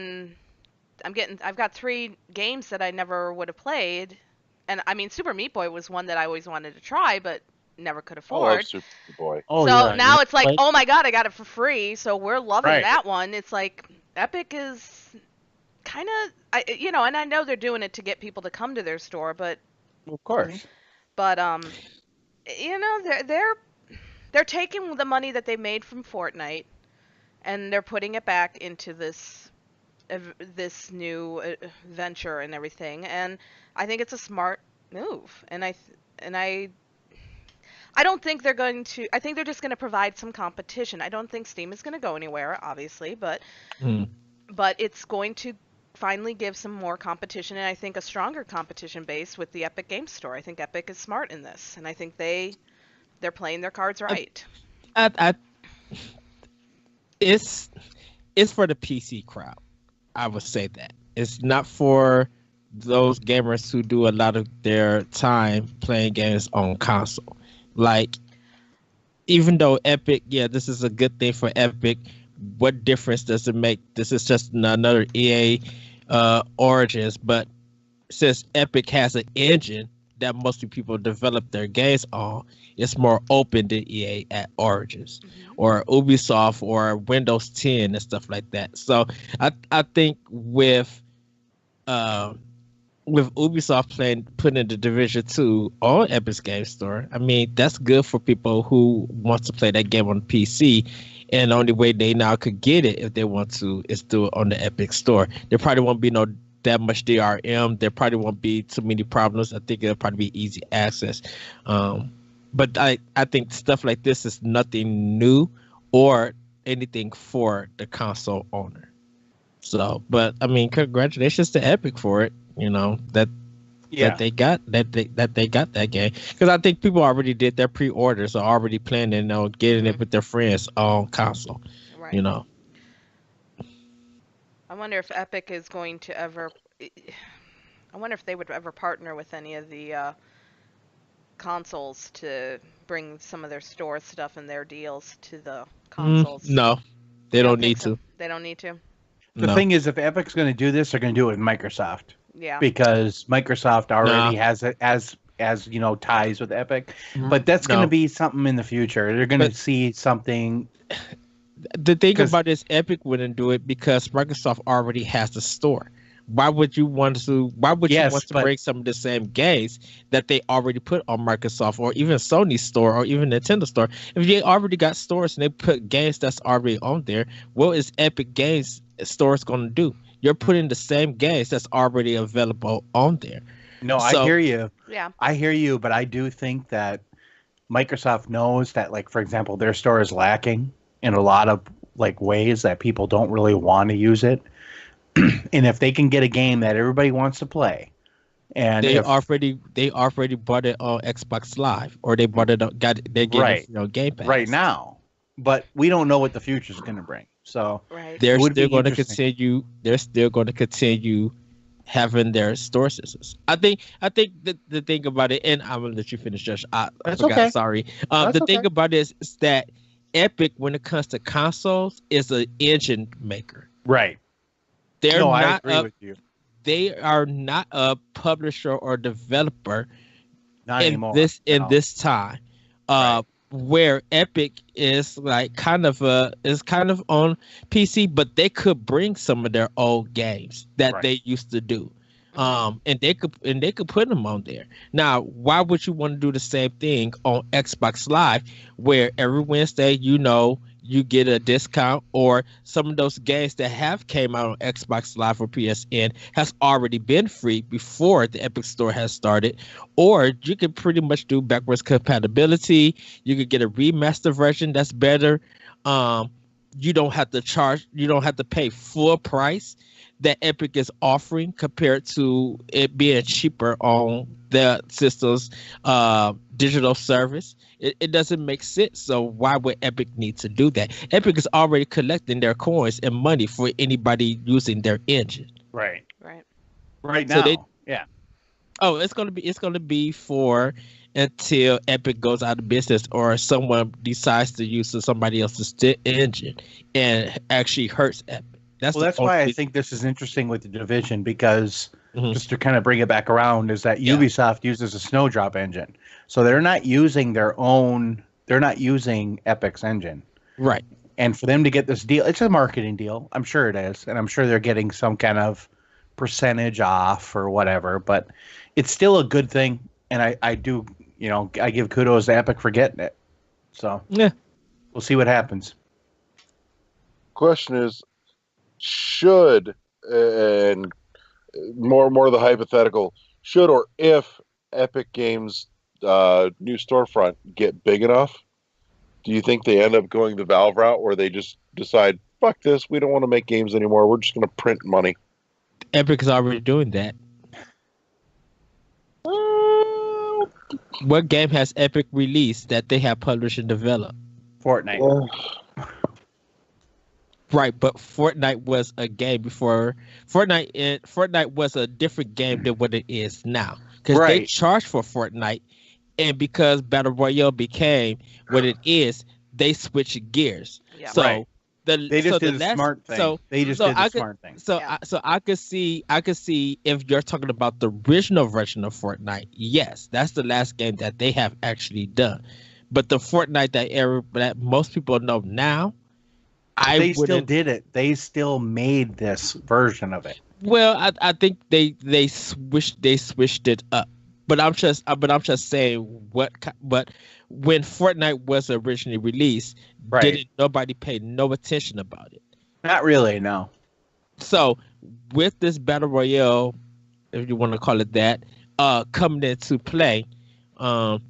3 games that I never would have played. And I mean, Super Meat Boy was one that I always wanted to try, but never could afford. I love Super Meat Boy. So now it's like, oh my god, I got it for free. So we're loving that one. It's like Epic is kind of, and I know they're doing it to get people to come to their store, but of course. But they're taking the money that they made from Fortnite, and they're putting it back into this new venture and everything, and I think it's a smart move. And I don't think they're going to. I think they're just going to provide some competition. I don't think Steam is going to go anywhere, obviously, but it's going to finally give some more competition, and I think a stronger competition base with the Epic Game Store. I think Epic is smart in this, and I think they're playing their cards right. It's for the PC crowd. I would say that it's not for those gamers who do a lot of their time playing games on console. Like, even though Epic, this is a good thing for Epic, what difference does it make? This is just another EA Origins, but since Epic has an engine that most people develop their games on, it's more open than EA at Origins or Ubisoft or Windows 10 and stuff like that. So I think with Ubisoft putting the Division 2 on Epic's Game Store, I mean, that's good for people who want to play that game on PC. And the only way they now could get it, if they want to, is do it on the Epic Store. There probably won't be no that much DRM. There probably won't be too many problems. I think it'll probably be easy access. But I think stuff like this is nothing new or anything for the console owner. So, but I mean, congratulations to Epic for it. You know that they got that game, because I think people already did their pre-orders, or already planning on getting it with their friends on console. Right. You know. I wonder if Epic is going to ever. I wonder if they would ever partner with any of the consoles to bring some of their store stuff and their deals to the consoles. No, they don't need so? to. They don't need to. The thing is, if Epic's going to do this, they're going to do it with Microsoft. Yeah. Because Microsoft already has it as ties with Epic. But that's going to be something in the future. They're going to see something. The thing about this, Epic wouldn't do it because Microsoft already has the store. Why would you want to? Why would you want to bring some of the same games that they already put on Microsoft, or even Sony's store, or even Nintendo store? If they already got stores and they put games that's already on there, what is Epic Games stores going to do? You're putting the same games that's already available on there. No, I hear you. Yeah, I hear you, but I do think that Microsoft knows that, like, for example, their store is lacking in a lot of ways that people don't really want to use it. And if they can get a game that everybody wants to play, and they already bought it on Xbox Live, or they bought it on it Game Pass right now, but we don't know what the future is going to bring. So they're still going to continue. They're still going to continue having their store systems. I think the thing about it, and I'm gonna let you finish, Josh. I forgot. Okay. Sorry. Thing about it is that Epic, when it comes to consoles, is an engine maker. Right. I agree with you. They are not a publisher or developer in this time. Where Epic is kind of on PC, but they could bring some of their old games that they used to do. And they could put them on there. Now, why would you want to do the same thing on Xbox Live, where every Wednesday, you get a discount, or some of those games that have came out on Xbox Live or PSN has already been free before the Epic Store has started, or you can pretty much do backwards compatibility. You could get a remaster version that's better. You don't have to pay full price that Epic is offering compared to it being cheaper on the system's digital service. It doesn't make sense. So why would Epic need to do that? Epic is already collecting their coins and money for anybody using their engine. Right So now. It's gonna be for until Epic goes out of business, or someone decides to use somebody else's engine and actually hurts Epic. That's why I think this is interesting with the division, because just to kind of bring it back around, is that Ubisoft uses a Snowdrop engine. So they're not using Epic's engine. Right. And for them to get this deal, it's a marketing deal. I'm sure it is. And I'm sure they're getting some kind of percentage off or whatever, but it's still a good thing. And I do, I give kudos to Epic for getting it. So we'll see what happens. Question is, should, and more of the hypothetical, should or if Epic Games new storefront get big enough, do you think they end up going the Valve route, where they just decide, fuck this, we don't want to make games anymore, we're just going to print money? Epic is already doing that. What game has Epic released that they have published and developed? Fortnite. Right, but Fortnite was a game before. Fortnite was a different game than what it is now, because they charged for Fortnite, and because Battle Royale became what it is, they switched gears. Yeah. So they just did a smart thing. So I could see if you're talking about the original version of Fortnite, yes, that's the last game that they have actually done. But the Fortnite that most people know now, they still did it. They still made this version of it. Well, I think they switched it up. But I'm just saying but when Fortnite was originally released, didn't nobody pay no attention about it? Not really, no. So with this battle royale, if you want to call it that, coming into play, um,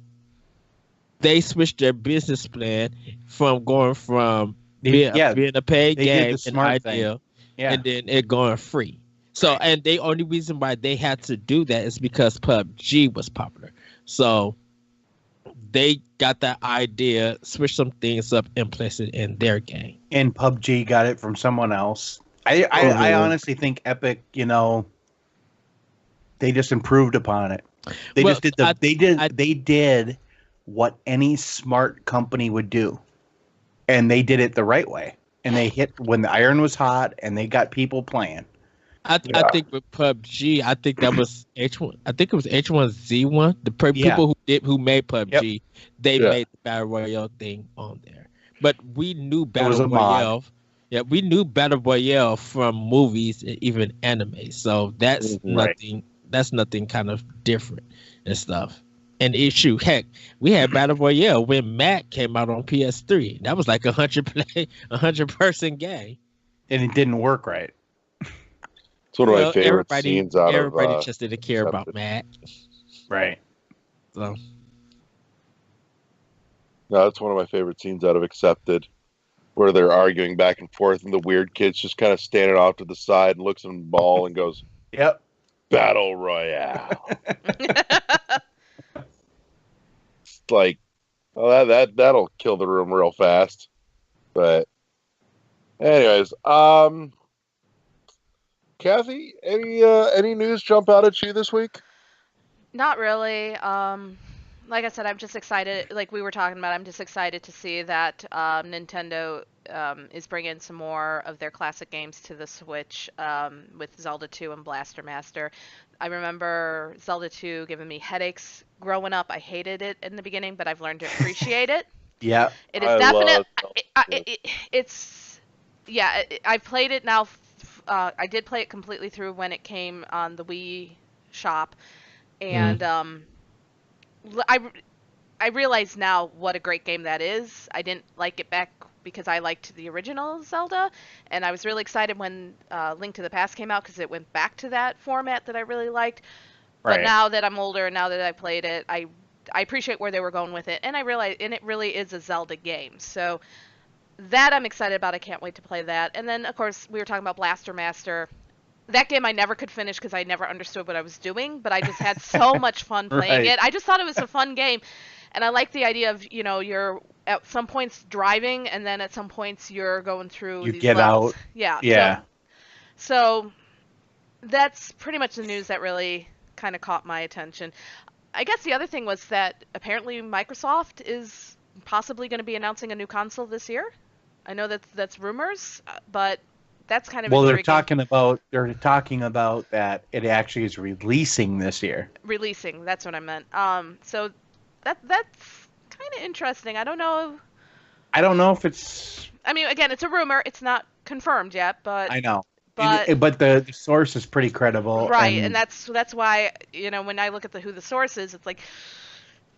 they switched their business plan from going from being a paid they did game the and smart thing. ideal, Yeah. and then it going free. So, Right. and the only reason why they had to do that is because PUBG was popular. So they got that idea, switch some things up, and place it in their game. And PUBG got it from someone else. I honestly think Epic, they just improved upon it. They Well, just did they did what any smart company would do, and they did it the right way. And they hit when the iron was hot, and they got people playing. I think with PUBG, I think that was H1. I think it was H1Z1. The people who made PUBG, they made the battle royale thing on there. But we knew battle royale. Yeah, we knew battle royale from movies and even anime. So that's nothing. That's nothing kind of different and stuff. And issue, heck, we had battle royale when Mac came out on PS3. That was like a 100 person game, and it didn't work right. It's one of my favorite scenes out of everybody just didn't care about Mac. Right. So no, that's one of my favorite scenes out of Accepted, where they're arguing back and forth, and the weird kid's just kind of standing off to the side and looks at the ball and goes, "Yep, battle royale." It's like, oh, that'll kill the room real fast. But, anyways, Kathy, any news jump out at you this week? Not really. Like I said, I'm just excited. Like we were talking about, I'm just excited to see that Nintendo is bringing some more of their classic games to the Switch with Zelda 2 and Blaster Master. I remember Zelda 2 giving me headaches growing up. I hated it in the beginning, but I've learned to appreciate it. Yeah, it is definitely. I've played it now. I did play it completely through when it came on the Wii shop, and I realize now what a great game that is. I didn't like it back because I liked the original Zelda, and I was really excited when Link to the Past came out because it went back to that format that I really liked. Right. But now that I'm older and now that I played it, I appreciate where they were going with it, and I realize, and it really is a Zelda game. So that I'm excited about. I can't wait to play that. And then, of course, we were talking about Blaster Master. That game I never could finish because I never understood what I was doing, but I just had so much fun playing it. I just thought it was a fun game. And I like the idea of, you're at some points driving, and then at some points you're going through these levels. Out. Yeah. So that's pretty much the news that really kind of caught my attention. I guess the other thing was that apparently Microsoft is possibly going to be announcing a new console this year. I know that's rumors, but that's kind of intriguing. They're talking about that it actually is releasing this year. Releasing, that's what I meant. So that's kind of interesting. I don't know if it's. I mean, again, it's a rumor. It's not confirmed yet, but I know. But the source is pretty credible, right? And that's why when I look at who the source is, it's like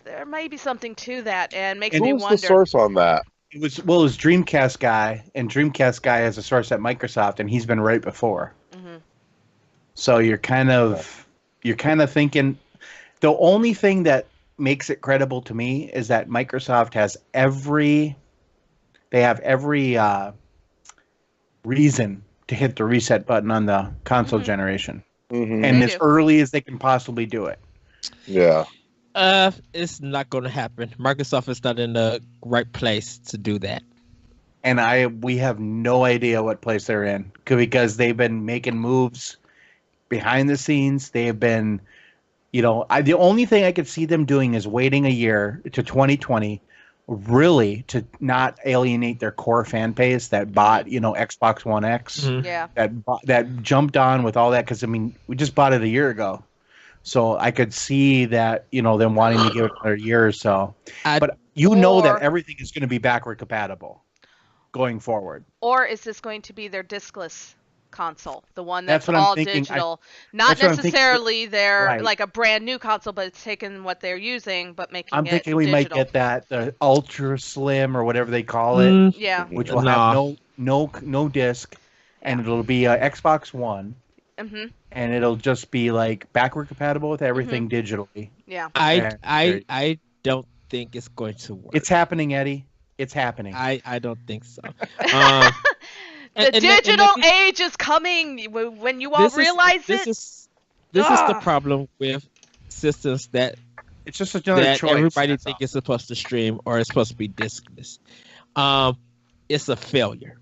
there may be something to that, and makes me wonder. Who's the source on that? It was Dreamcast guy, and Dreamcast guy has a source at Microsoft, and he's been right before. Mm-hmm. So you're kind of thinking the only thing that makes it credible to me is that Microsoft has every reason to hit the reset button on the console generation, and as early as they can possibly do it. Yeah. It's not going to happen. Microsoft is not in the right place to do that. And we have no idea what place they're in because they've been making moves behind the scenes. They have been, the only thing I could see them doing is waiting a year to 2020, really, to not alienate their core fan base that bought, Xbox One X. Mm-hmm. Yeah. That jumped on with all that because, we just bought it a year ago. So I could see that, them wanting to give it another year or so. But that everything is going to be backward compatible going forward. Or is this going to be their discless console, the one that's all digital? Not necessarily their like a brand new console, but it's taking what they're using but making it digital. I'm thinking we might get the Ultra Slim or whatever they call it. Yeah. Which will have no disc. and it'll be Xbox One, Mhm. and it'll just be like backward compatible with everything digitally. Yeah. I don't think it's going to work. It's happening, Eddie. It's happening. I don't think so. The and digital let me- age is coming when you all realize this it. is this is the Ugh. problem with systems that It's just another that choice. everybody that's think all. is supposed to stream or it's supposed to be diskless. It's a failure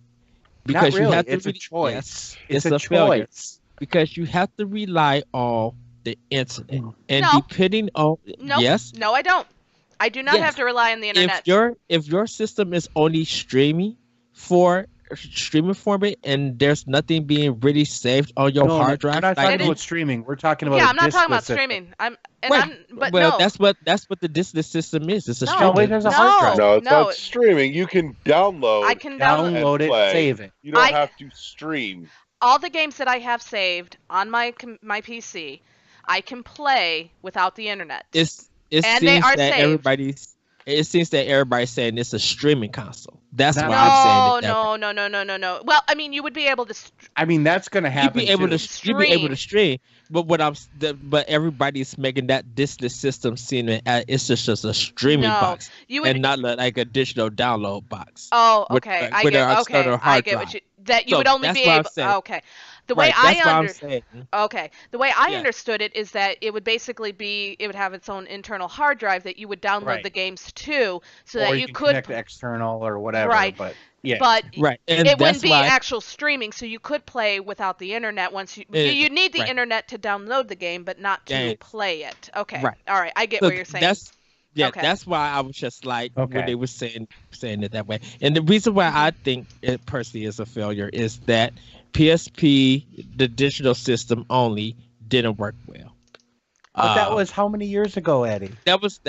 because Not really. you have to. It's a really- choice. yes, It's it's a a failure. choice. Because you have to rely on the internet, and No. depending on No. yes, No, I don't. I do not Yes. have to rely on the internet. if your system is only streaming format and there's nothing being really saved on your No, hard drive, we're not like talking it about streaming. We're talking about Yeah, a I'm not talking about diskless system. streaming. right, But well, no. that's what the diskless system is. It's a No. No, streaming. wait, there's a No. hard drive. No, it's no. not streaming. You can download. I can download Download it, play. save it. You don't I- have to stream. all the games that I have saved on my PC. I can play without the internet. It And they seems are that saved. it seems that everybody's saying it's a streaming console. That's No. why I'm saying it that way. No. Well, I mean, you would be able to. I mean, that's going to You'd happen be able too. to you'd be able to stream, but but everybody's making that diskless system seem it's just a streaming No, box you would. and not like a digital download box. Oh, with, okay. with an external I hard get what drive. you. That you So would only that's be what I'm able. saying. Okay. The way Right, that's why I'm saying. Okay. The way I Yeah. understood it is that it would basically be it would have its own internal hard drive that you would download Right. the games to, so or that you you can could. connect to external or whatever. Right. But yeah, But Right, and it that's wouldn't be why actual streaming, so you could play without the internet once you. It- You need the right. internet to download the game, but not to Game. play it. Okay. Right. All right. I get so what you're saying. Okay. that's why I was just like Okay. when they were saying it that way. And the reason why I think it personally is a failure is that PSP, the digital system only, didn't work well. but that was how many years ago, Eddie? that was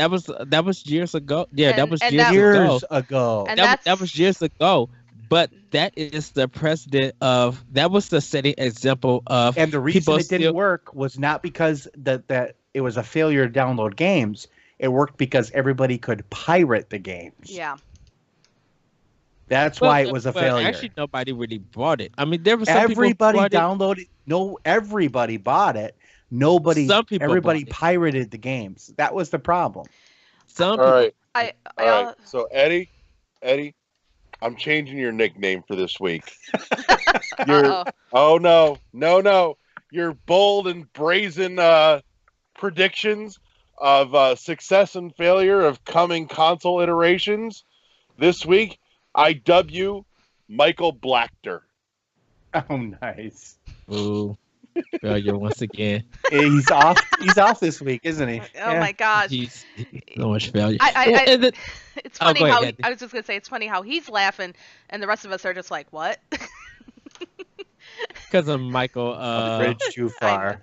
years ago. Yeah, that And- was and years that- ago. Years ago. And That was years ago. But that is the precedent of that was the setting example of And the reason people it didn't still- work was not because that it was a failure to download games. It worked because everybody could pirate the games. Yeah. That's why it was a but failure. Actually, nobody really bought it. I mean, there was some Everybody people bought downloaded. No, everybody bought it. Nobody. Some people Everybody bought it. pirated the games. That was the problem. Some All right. I All right. So Eddie, I'm changing your nickname for this week. Uh-oh. Oh no. Your bold and brazen predictions of success and failure of coming console iterations. This week, I dub you Michael Blackter. Oh, nice. Ooh, failure once again. He's off. He's off this week, isn't he? Oh my gosh. He's so much failure. And it's funny go ahead, how Andy. I was just gonna say it's funny how he's laughing and the rest of us are just like, what? Because of Michael. A bridge too far.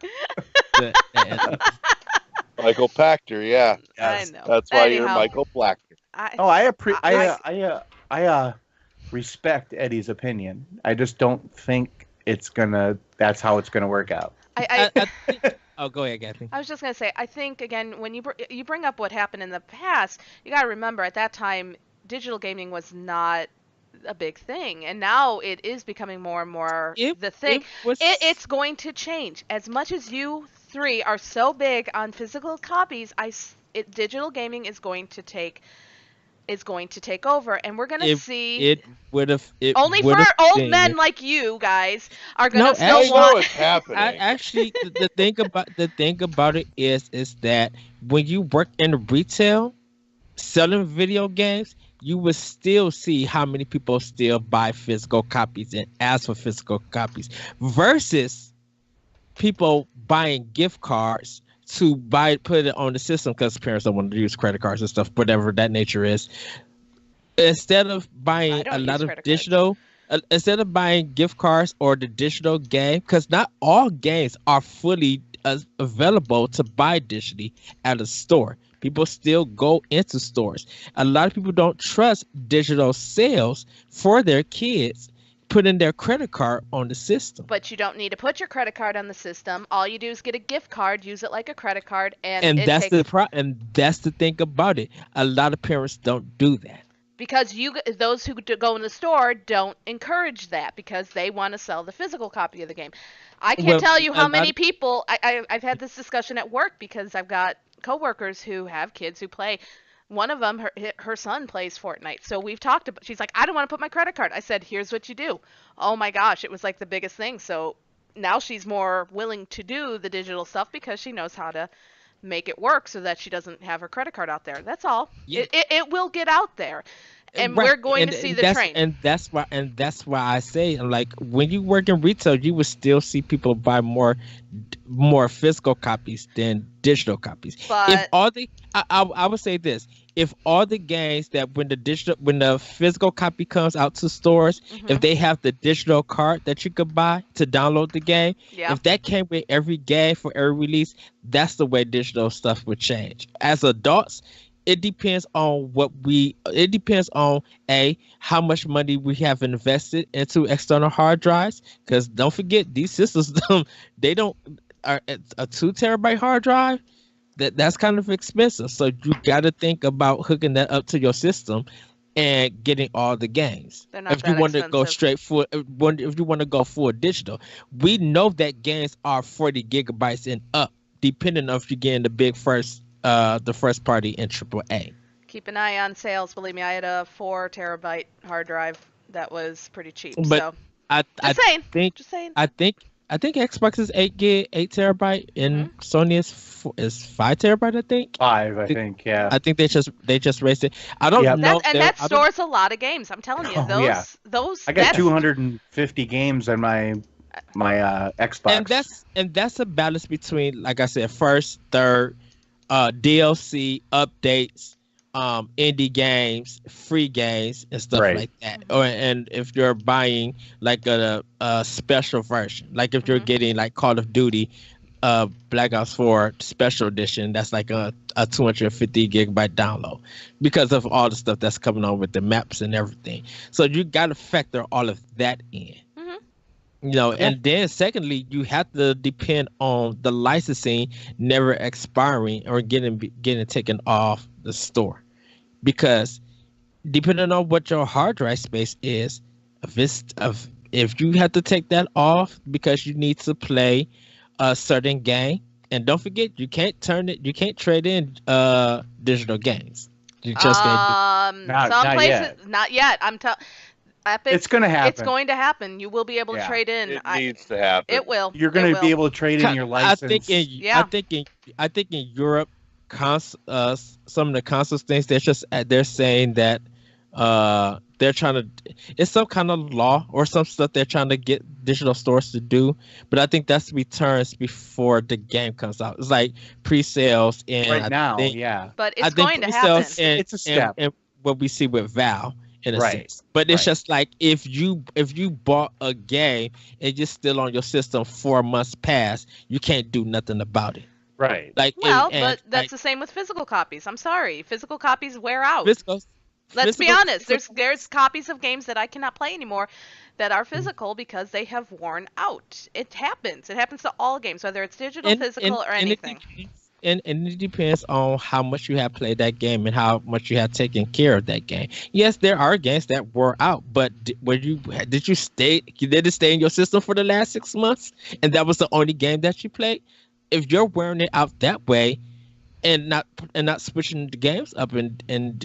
Michael Pachter, yeah. Yes. I know. That's why you're Anyhow, Michael Blackter. Oh, I respect Eddie's opinion. I just don't think it's gonna. That's how it's gonna work out. Oh, go ahead, Kathy. I was just gonna say, I think again when you bring up what happened in the past, you gotta remember at that time digital gaming was not a big thing, and now it is becoming more and more the thing. It's going to change. As much as you three are so big on physical copies, digital gaming is going to take over, and we're gonna see. It would have. Only for old men like you guys are gonna No, still I know want. it's happening. Actually, the thing about it is that when you work in retail, selling video games, you will still see how many people still buy physical copies and ask for physical copies versus people buying gift cards to put it on the system because parents don't want to use credit cards and stuff, whatever that nature is. Instead of buying a lot of digital, instead of buying gift cards or the digital game, because not all games are fully available to buy digitally at a store. People still go into stores. A lot of people don't trust digital sales for their kids putting their credit card on the system. But you don't need to put your credit card on the system. All you do is get a gift card, use it like a credit card, and that's the thing about it. A lot of parents don't do that. because those who go in the store don't encourage that because they want to sell the physical copy of the game. I can't tell you how many people I've had this discussion at work because I've got coworkers who have kids who play. One of them, her son plays Fortnite, so we've talked about. She's like, I don't want to put my credit card. I said, here's what you do. Oh my gosh, it was like the biggest thing. So now she's more willing to do the digital stuff because she knows how to make it work so that she doesn't have her credit card out there. That's all. Yeah. It will get out there, and we're going to see the train. And that's why I say, like, when you work in retail, you will still see people buy more physical copies than digital copies. But if all the I would say this: if all the games that when the physical copy comes out to stores, if they have the digital card that you could buy to download the game, if that came with every game for every release, that's the way digital stuff would change. As adults, it depends on how much money we have invested into external hard drives, because don't forget, these systems they don't are a 2 terabyte hard drive. That's kind of expensive, so you got to think about hooking that up to your system and getting all the games. If you want to go if you want to go full digital, we know that games are 40 gigabytes and up, depending on if you're getting the first party in AAA. Keep an eye on sales. Believe me, I had a 4 terabyte hard drive that was pretty cheap. But so just saying. I think Xbox is 8 terabyte, and Sony is 5 terabyte. I think 5. I think yeah. I think they just raised it. I don't know. That stores a lot of games. I'm telling you, those. I got 250 games on my Xbox. And that's a balance between, like I said, first, third, DLC updates, indie games, free games, and stuff like that. And if you're buying like a special version, like if you're getting like Call of Duty, Black Ops 4 Special Edition, that's like a 250 gigabyte download because of all the stuff that's coming on with the maps and everything. So you got to factor all of that in. And then secondly, you have to depend on the licensing never expiring or getting taken off the store, because depending on what your hard drive space is, if you have to take that off because you need to play a certain game, and don't forget, you can't trade in digital games. You just can't. Not yet. Epic, it's going to happen. It's going to happen. You will be able to trade in. It needs to happen. It will. You're going to be able to trade in your license. I think in Europe, some of the console things they're saying that they're trying to. It's some kind of law or some stuff they're trying to get digital stores to do. But I think that's returns before the game comes out. It's like pre-sales and right now, yeah. But it's going to happen. It's a step. And what we see with Valve. In a sense. But it's just like if you bought a game and it's still on your system 4 months past, you can't do nothing about it. Right. Like but that's the same with physical copies. I'm sorry, physical copies wear out. Let's be honest. There's copies of games that I cannot play anymore that are physical because they have worn out. It happens. It happens to all games, whether it's digital, physical, or anything. And it depends on how much you have played that game and how much you have taken care of that game. Yes, there are games that wore out, but did it stay in your system for the last 6 months, and that was the only game that you played? If you're wearing it out that way, and not switching the games up and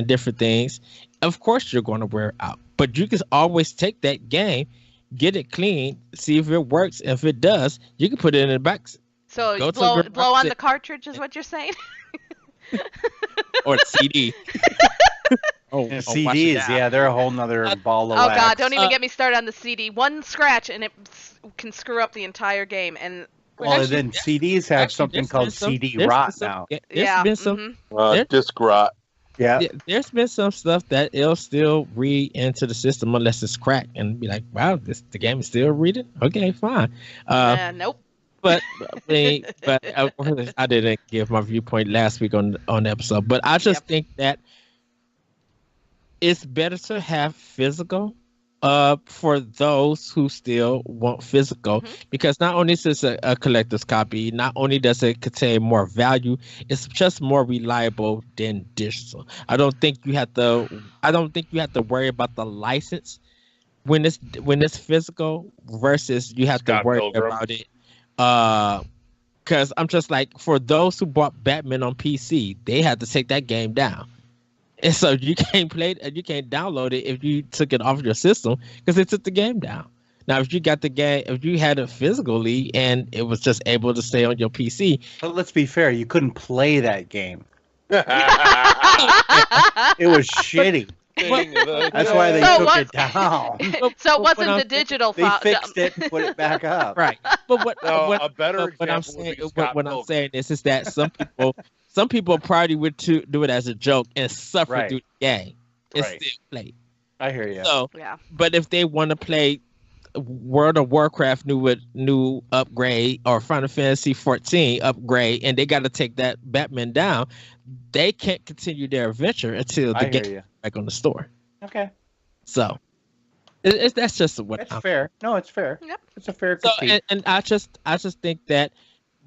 different things, of course you're going to wear it out. But you can always take that game, get it clean, see if it works. If it does, you can put it in the box. So blow on the cartridge is what you're saying? Or the CD. CDs, they're a whole nother ball of wax. Oh God, don't even get me started on the CD. One scratch and it can screw up the entire game. And then CDs have something called CD rot now. There's been some disc rot. Yeah. There's been some stuff that it'll still read into the system unless it's cracked and be like, wow, the game is still reading? Okay, fine. Nope. But I didn't give my viewpoint last week on the episode. But I just think that it's better to have physical for those who still want physical, because not only is this a collector's copy, not only does it contain more value, it's just more reliable than digital. I don't think you have to worry about the license when it's physical versus you have to Scott worry Pilgrim. about it. Because I'm just like, for those who bought Batman on PC, they had to take that game down. And so you can't play it, you can't download it if you took it off your system because it took the game down. Now, if you got the game, if you had it physically and it was just able to stay on your PC, But let's be fair, you couldn't play that game. It was shitty. That's why they So took what- it down. So it wasn't I'm the digital They file. fixed it and put it back up. right? But what, No, what a better what I'm example would saying, be Scott what I'm Pilgrim. saying is that some people probably would do it as a joke and suffer Right. through the game and Right. still play. I hear you. So, Yeah. but if they want to play World of Warcraft new upgrade or Final Fantasy 14 upgrade, and they got to take that Batman down, they can't continue their adventure until the I hear game you. is back on the store. Okay, So, that's just what that's I'm. fair. No, it's fair. Yep. It's a fair So, critique. and I just think that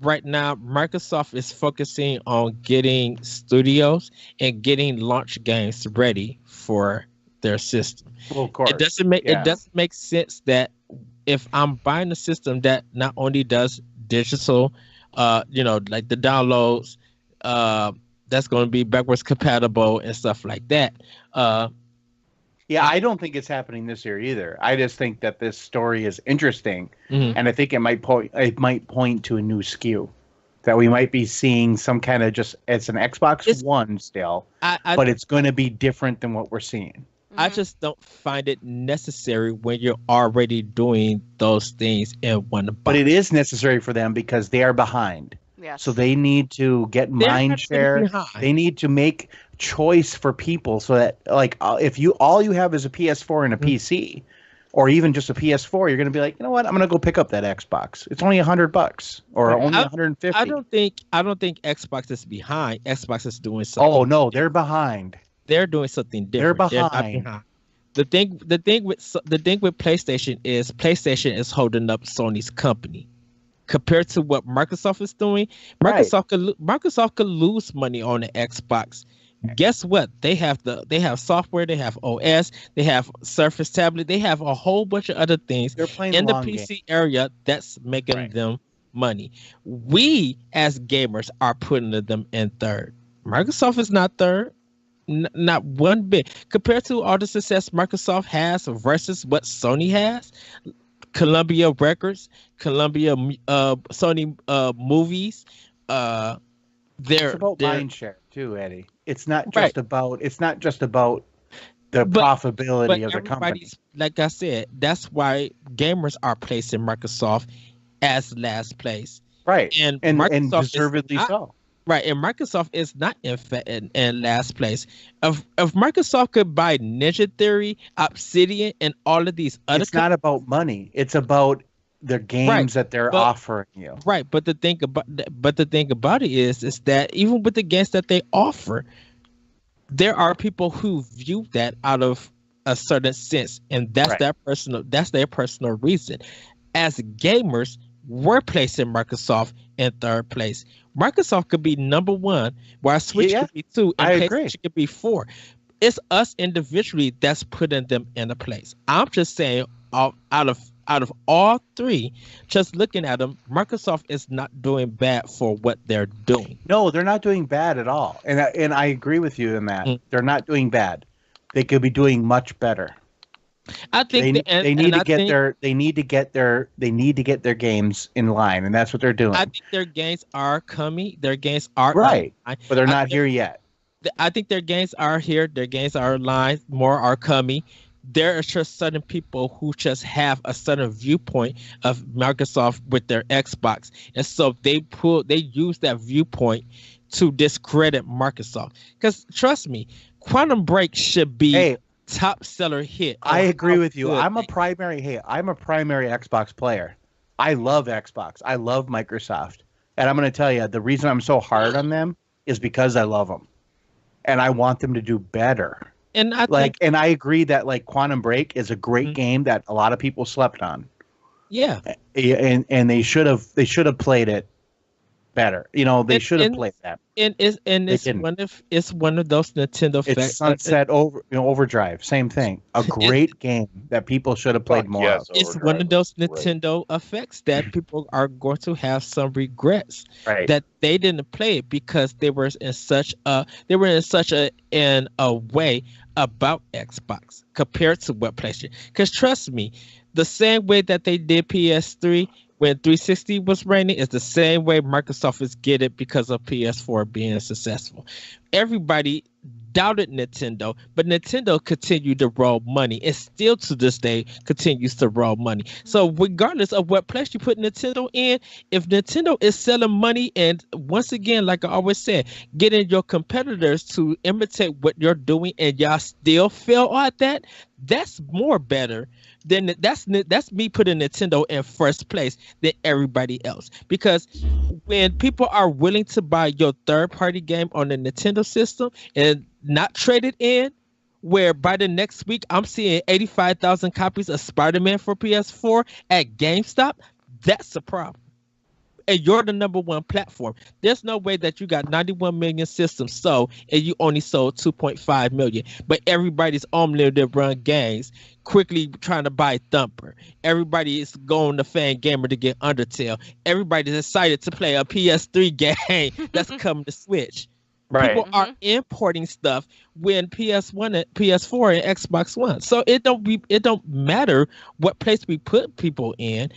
right now Microsoft is focusing on getting studios and getting launch games ready for their system. Well, of course. It doesn't make sense that if I'm buying a system that not only does digital, like the downloads, that's going to be backwards compatible and stuff like that. Yeah, I don't think it's happening this year either. I just think that this story is interesting, Mhm. and I think it might point to a new SKU that we might be seeing some kind of it's an Xbox It's- One still, I but it's going to be different than what we're seeing. I just don't find it necessary when you're already doing those things in one box. But it is necessary for them because they are behind. Yes. So they need to get They're mind not really share. behind. They need to make choice for people so that, like, if all you have is a PS4 and a PC, or even just a PS4, you're going to be like, you know what? I'm going to go pick up that Xbox. It's only $100 or only $150. I don't think Xbox is behind. Xbox is doing something. Oh no, they're behind. They're doing something They're different. not behind. The thing with PlayStation is holding up Sony's company. Compared to what Microsoft is doing, Microsoft could lose money on the Xbox. Guess what? They have software, they have OS, they have Surface tablet, they have a whole bunch of other things They're playing in the long PC game. area that's making them money. We as gamers are putting them in third. Microsoft is not third. Not one bit compared to all the success Microsoft has versus what Sony has. Columbia Records, Sony movies. It's about mind share too, Eddie. It's not just Right. about. It's not just about the But profitability of the company. everybody's, like I said, that's why gamers are placing Microsoft as last place. Right. And And Microsoft is deservedly not- so. Right, and Microsoft is not in last place. If Microsoft could buy Ninja Theory, Obsidian, and all of these other It's not about money. It's about the games that they're but- offering you. right, but the thing about it is that even with the games that they offer, there are people who view that out of a certain sense, and that's Right. their personal reason. As gamers, we're placing Microsoft in third place. Microsoft could be number one, while Switch Yeah, could be two, and I agree. PlayStation could be four. It's us individually that's putting them in a place. I'm just saying, out of all three, just looking at them, Microsoft is not doing bad for what they're doing. No, they're not doing bad at all, and I agree with you in that. Mm. They're not doing bad. They could be doing much better. I think They need to get their games in line, and that's what they're doing. I think their games are coming. Their games are Right. online. But they're I not think- here yet. I think their games are here. Their games are online. More are coming. There are just certain people who just have a certain viewpoint of Microsoft with their Xbox, and so they use that viewpoint to discredit Microsoft. Because trust me, Quantum Break should be Hey, top seller hit. I agree with you. good I'm a they- primary Xbox player. I love Xbox. I love Microsoft. And I'm going to tell you, the reason I'm so hard on them is because I love them. And I want them to do better. and I Like, think, and I agree that like Quantum Break is a great Mhm. game that a lot of people slept on, yeah, and they should have played it better. You know, they and should have and played that. and They didn't. it's one of those Nintendo It's Sunset Overdrive, same thing. A great game that people should have played Fuck more of. yes, it's one Overdrive of was those great. Nintendo effects that people are going to have some regrets Right. that they didn't play it because they were in such a way about Xbox compared to what PlayStation. Because trust me, the same way that they did PS3 when 360 was reigning is the same way Microsoft is getting it because of PS4 being successful. Everybody doubted Nintendo, but Nintendo continued to roll money and still to this day continues to roll money. So regardless of what place you put Nintendo in, if Nintendo is selling money and once again, like I always said, getting your competitors to imitate what you're doing and y'all still fail at that, that's more better than that's me putting Nintendo in first place than everybody else. Because when people are willing to buy your third party game on the Nintendo system and not trade it in, where by the next week I'm seeing 85,000 copies of Spider-Man for PS4 at GameStop, that's a problem. And you're the number one platform. There's no way that you got 91 million systems sold and you only sold 2.5 million. But everybody's on limited run games quickly trying to buy Thumper. Everybody is going to Fan Gamer to get Undertale. Everybody's excited to play a PS3 game that's coming to Switch. Right. People are importing stuff when PS1 and PS4 and Xbox One. So it don't matter what place we put people in.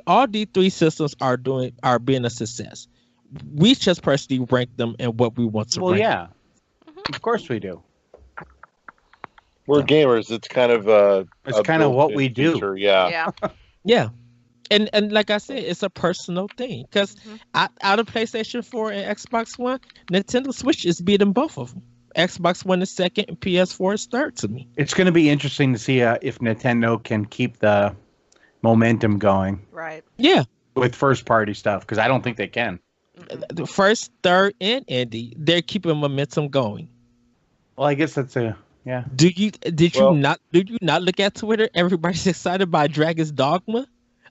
All these three systems are being a success. We just personally rank them in what we want to Well, rank. yeah, of course we do. We're gamers. It's kind of It's kind of what built-in we do. feature, Yeah. Yeah. Yeah. And like I said, it's a personal thing because Mhm. out of PlayStation 4 and Xbox One, Nintendo Switch is beating both of them. Xbox One is second and PS4 is third to me. It's going to be interesting to see if Nintendo can keep the momentum going Right. Yeah. with first party stuff, because I don't think they can. The first, third, and indie, they're keeping momentum going. Well, I guess that's yeah. Did you Well- not look at Twitter? Everybody's excited by Dragon's Dogma,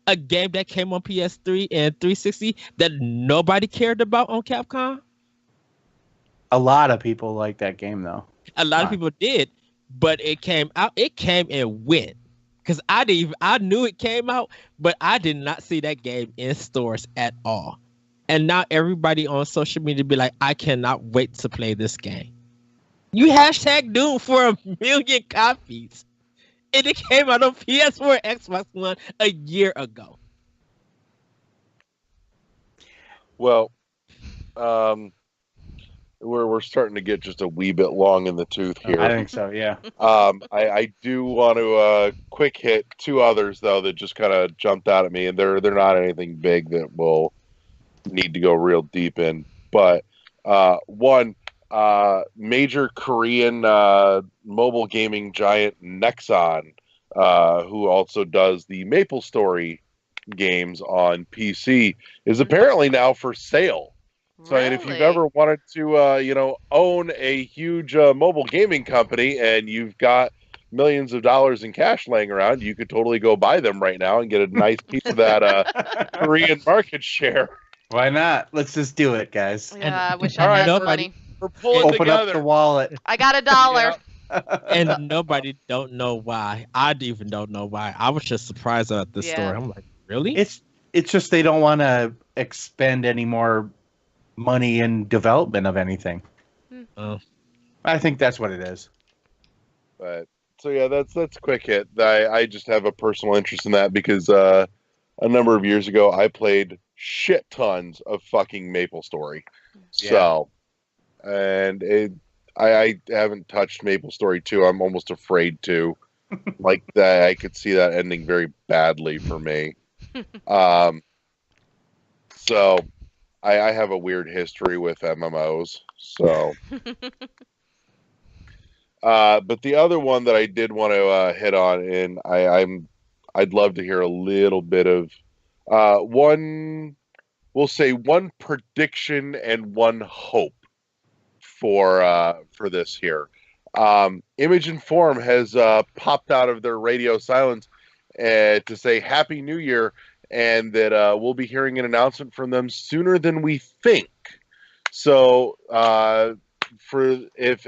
a game that came on PS3 and 360 that nobody cared about on Capcom. A lot of people like that game, though. A lot of people did, but it came out. It came and went because I knew it came out, but I did not see that game in stores at all. And now everybody on social media be like, I cannot wait to play this game. You hashtag Doom for 1 million copies. And it came out on PS4 and Xbox One a year ago. Well, we're starting to get just a wee bit long in the tooth here. I think so. Yeah. I do want to quick hit two others though that just kind of jumped out at me, and they're not anything big that we'll need to go real deep in. But one major Korean mobile gaming giant Nexon, who also does the MapleStory games on PC, is apparently now for sale. So, and if you've ever wanted to, own a huge mobile gaming company and you've got millions of dollars in cash laying around, you could totally go buy them right now and get a nice piece of that Korean market share. Why not? Let's just do it, guys. Yeah, I wish all I right, had nobody- money. We're pulling Open together. up the wallet. I got $1. And nobody don't know why. I even don't know why. I was just surprised at the Yeah. story. I'm like, really? It's just they don't want to expend any more money in development of anything. Oh. I think that's what it is. But so yeah, that's a quick hit. I just have a personal interest in that because a number of years ago I played shit tons of fucking MapleStory. Yeah. So, and I haven't touched MapleStory 2. I'm almost afraid to. Like that, I could see that ending very badly for me. So I have a weird history with MMOs. So. But the other one that I did want to hit on, and I'd love to hear a little bit of one prediction and one hope for this here. Image and Form has popped out of their radio silence to say Happy New Year, and that we'll be hearing an announcement from them sooner than we think. So, if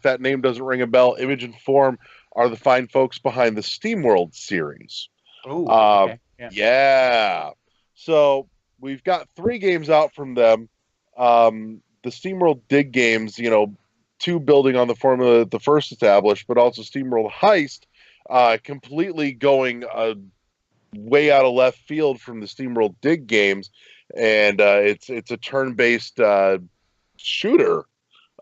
that name doesn't ring a bell, Image and Form are the fine folks behind the SteamWorld series. Oh, okay. Yeah. So we've got 3 games out from them. The SteamWorld Dig games, 2 building on the formula that the first established, but also SteamWorld Heist, completely going way out of left field from the SteamWorld Dig games, and it's a turn-based shooter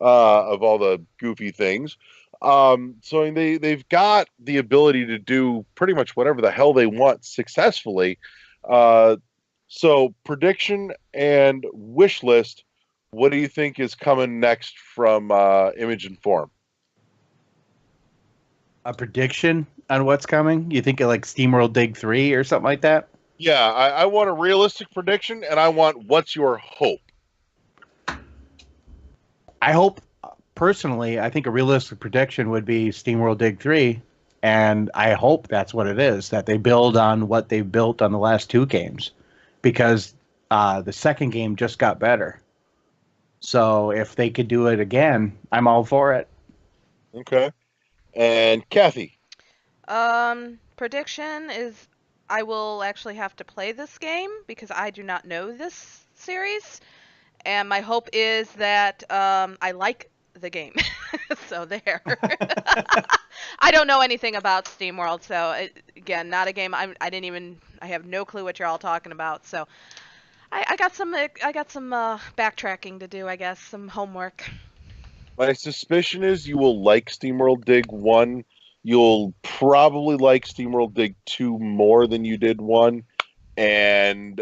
of all the goofy things. So they've got the ability to do pretty much whatever the hell they want successfully. So prediction and wish list. What do you think is coming next from Image and Form? A prediction on what's coming? You think of like SteamWorld Dig 3 or something like that? Yeah, I want a realistic prediction, and I want what's your hope? I hope, personally, I think a realistic prediction would be SteamWorld Dig 3, and I hope that's what it is, that they build on what they've built on the last 2 games, because the second game just got better. So if they could do it again, I'm all for it. Okay. And Kathy? Prediction is I will actually have to play this game because I do not know this series. And my hope is that I like the game. So there. I don't know anything about SteamWorld, so again, not a game. I have no clue what you're all talking about. So I got some backtracking to do, I guess, some homework. My suspicion is you will like SteamWorld Dig 1. You'll probably like SteamWorld Dig 2 more than you did 1. And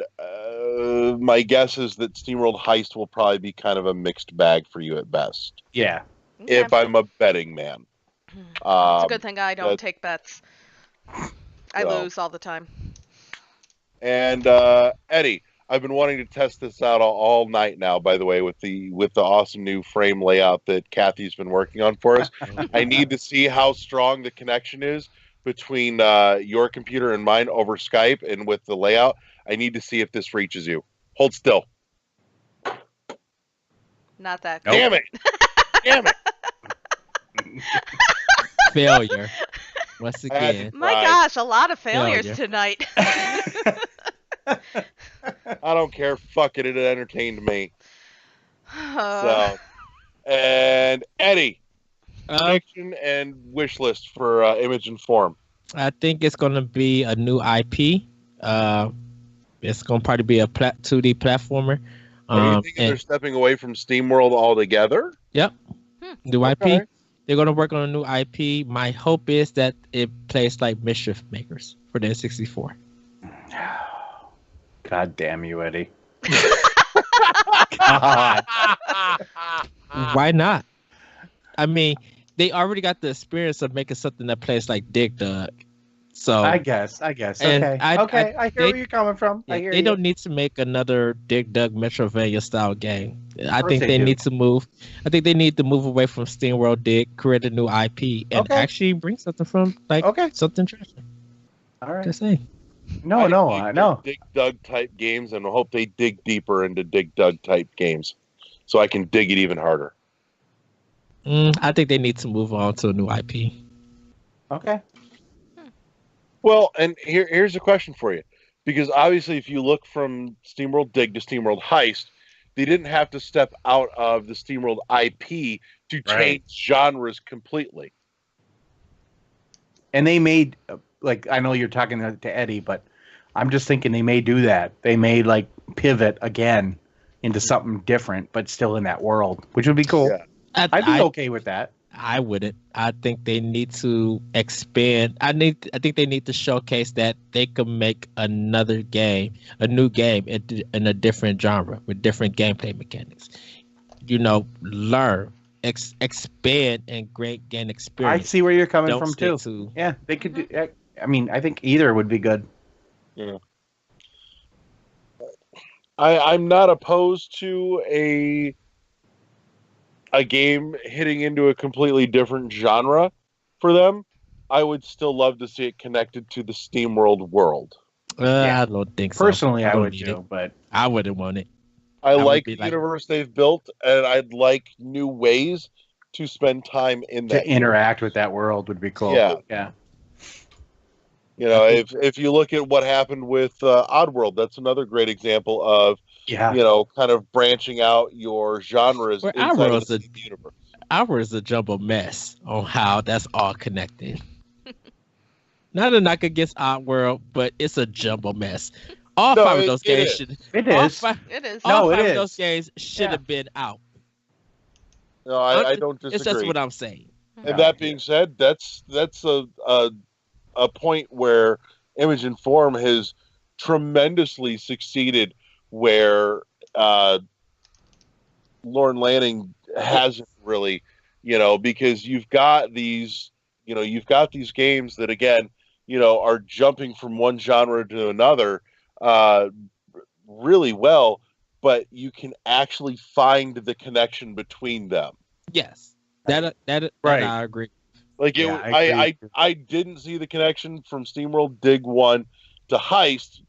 my guess is that SteamWorld Heist will probably be kind of a mixed bag for you at best. Yeah. Okay. If I'm a betting man. It's a good thing I don't take bets. I lose all the time. And Eddie, I've been wanting to test this out all night now, by the way, with the awesome new frame layout that Kathy's been working on for us. I need to see how strong the connection is between your computer and mine over Skype and with the layout. I need to see if this reaches you. Hold still. Not that good. Damn it. Damn it. Failure. Once again. My gosh, a lot of failures tonight. I don't care. Fuck it. It entertained me. So, and Eddie, prediction and wish list for Image and Form. I think it's going to be a new IP. It's going to probably be a 2D platformer. Are you thinking they're stepping away from SteamWorld altogether? Yep. New IP. They're going to work on a new IP. My hope is that it plays like Mischief Makers for the N64. God damn you, Eddie. God. Why not? I mean, they already got the experience of making something that plays like Dig Dug. So I guess. And Okay. I hear where you're coming from. Yeah, I hear they you. don't need to make another Dig Dug Metrovania style game. I think they need to move. I think they need to move away from SteamWorld Dig, create a new IP, and actually bring something from something interesting. All right. Just saying. I know. Dig Dug type games, and hope they dig deeper into Dig Dug type games, so I can dig it even harder. I think they need to move on to a new IP. Okay. Well, and here's a question for you, because obviously, if you look from SteamWorld Dig to SteamWorld Heist, they didn't have to step out of the SteamWorld IP to change genres completely. And they made, I know you're talking to Eddie, but I'm just thinking they may do that. They may pivot again into something different, but still in that world, which would be cool. Yeah. I'd be okay with that. I wouldn't. I think they need to expand. I think they need to showcase that they can make another game, a new game in a different genre with different gameplay mechanics. Learn, expand, and gain experience. I see where you're coming from too. Yeah, they could do. I mean, I think either would be good. Yeah. I'm not opposed to a game hitting into a completely different genre for them, I would still love to see it connected to the SteamWorld world. I don't think so. Personally, I don't would need too, it. but I wouldn't want it. I would like be the like- universe they've built, and I'd like new ways to spend time in to that. interact with that world would be cool. Yeah. Yeah. You know, if you look at what happened with Oddworld, that's another great example of Yeah. you know, kind of branching out your genres Well, inside of Oddworld's the a- same universe. Ours is a jumble mess on how that's all connected. Not a knock against Oddworld, but it's a jumble mess. All No, five of it- those it games is. should. It All is. five, It is. all No, it five of is. those games should have been out. No, I don't It's just disagree. what I'm saying. And that being said, that's a point where Image and Form has tremendously succeeded, where Lorne Lanning hasn't really, you know, because you've got these games that again, you know, are jumping from one genre to another really well, but you can actually find the connection between them. Yes, that Right. I agree. Like Yeah, I didn't see the connection from SteamWorld Dig 1 to Heist,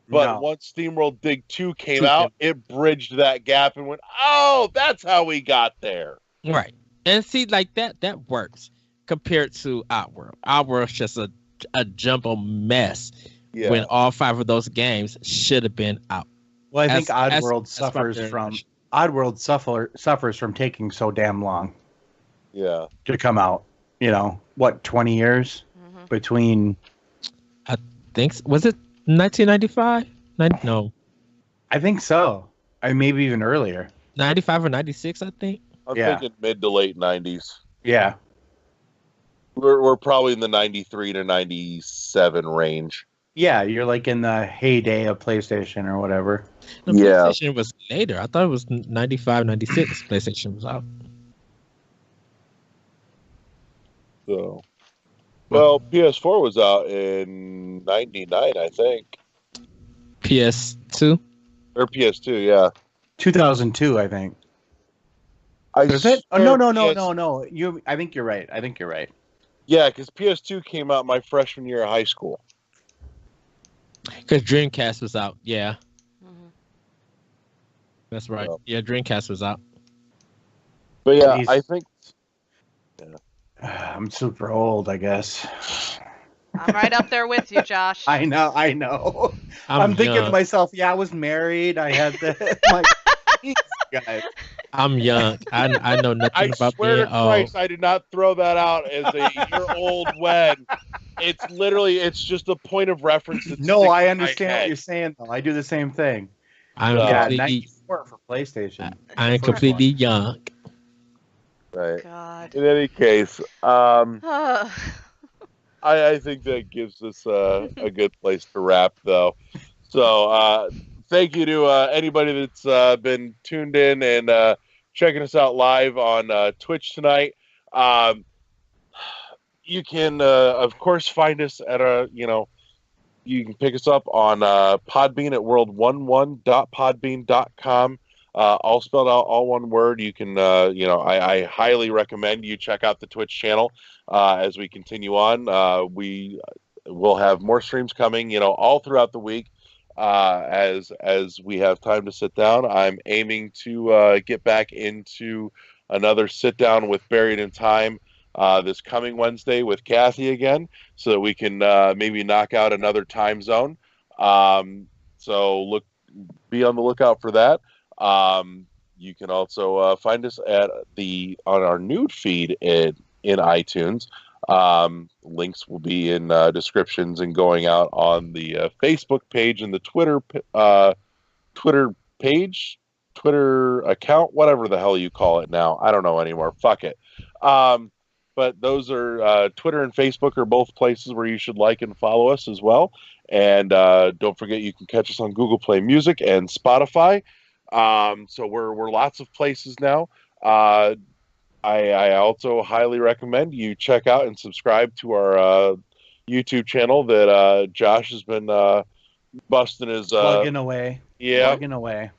but No. once SteamWorld Dig 2 came Two out, it bridged that gap and went, "Oh, that's how we got there." Right, and see, like that works compared to Oddworld. Oddworld's just a jumble mess Yeah. when all five of those games should have been out. Well, I think As- Oddworld as my suffers very from much. suffers from taking so damn long Yeah. to come out. You know, what, 20 years Mhm. between? Was it 1995? No, I think so. I maybe even earlier. 95 or 96, I think. I'm Yeah. thinking mid to late 90s. Yeah. We're probably in the 93 to 97 range. Yeah, you're like in the heyday of PlayStation or whatever. The Yeah. PlayStation was later. I thought it was 95, 96. PlayStation was out. So, well, PS4 was out in 99, I think. PS2. Or PS2, yeah. 2002, I think. Is it? Oh, swear no. I think you're right. Yeah, because PS2 came out my freshman year of high school. Because Dreamcast was out. Yeah, Mhm. that's right. Well. Yeah, Dreamcast was out. But yeah, Jeez. I think I'm super old, I guess. I'm right up there with you, Josh. I know. I'm thinking young. to myself, yeah, I was married. I had the like, geez, guys. I'm young. I know nothing I about swear being to old. Christ, I did not throw that out as a year old when. It's just a point of reference. That No, sticks I in my understand what head. you're saying, though. I do the same thing. I'm Yeah, Yeah, completely, 94 for PlayStation. I'm First completely one. young. Right. God. In any case, Ugh. I think that gives us a good place to wrap, though. So, thank you to anybody that's been tuned in and checking us out live on Twitch tonight. You can, of course, find us at you can pick us up on Podbean at world11.podbean.com. All spelled out, all one word. You can, I highly recommend you check out the Twitch channel as we continue on. We will have more streams coming, all throughout the week as we have time to sit down. I'm aiming to get back into another sit down with Buried in Time this coming Wednesday with Kathy again, so that we can maybe knock out another time zone. So be on the lookout for that. You can also find us on our nude feed in iTunes. Links will be in descriptions and going out on the Facebook page and the Twitter page, Twitter account, whatever the hell you call it now. I don't know anymore. Fuck it. But those are Twitter and Facebook are both places where you should like and follow us as well. And don't forget, you can catch us on Google Play Music and Spotify. So we're lots of places now. I also highly recommend you check out and subscribe to our YouTube channel that Josh has been busting his Plugging away. yeah. Plugging away.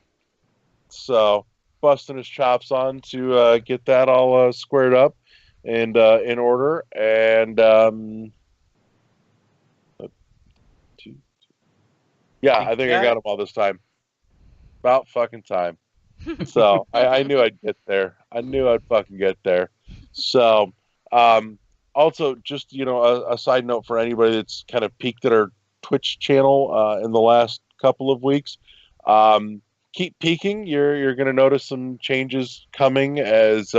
So, busting his chops on to get that all squared up and in order. And yeah, I think I got them all this time. About fucking time. So I knew I'd get there. I knew I'd fucking get there. So also, just a side note for anybody that's kind of peeked at our Twitch channel in the last couple of weeks. Keep peeking. You're going to notice some changes coming as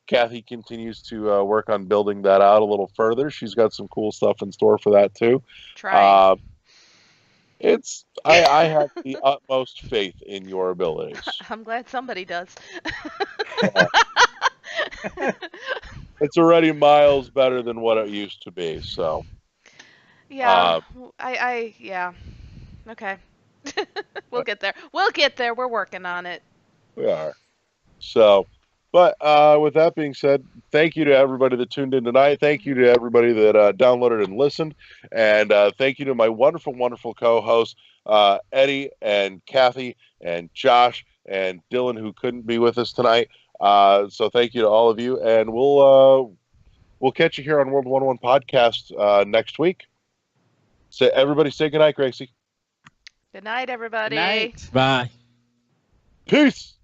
Kathy continues to work on building that out a little further. She's got some cool stuff in store for that too. Try. I have the utmost faith in your abilities. I'm glad somebody does. It's already miles better than what it used to be. So yeah, yeah. Okay. We'll get there. We'll get there. We're working on it. We are. So, but with that being said, thank you to everybody that tuned in tonight. Thank you to everybody that downloaded and listened. And thank you to my wonderful, wonderful co-hosts, Eddie and Kathy and Josh and Dylan, who couldn't be with us tonight. So thank you to all of you. And we'll catch you here on World 101 Podcast next week. So everybody say goodnight, Gracie. Good night, everybody. Good night. Bye. Peace.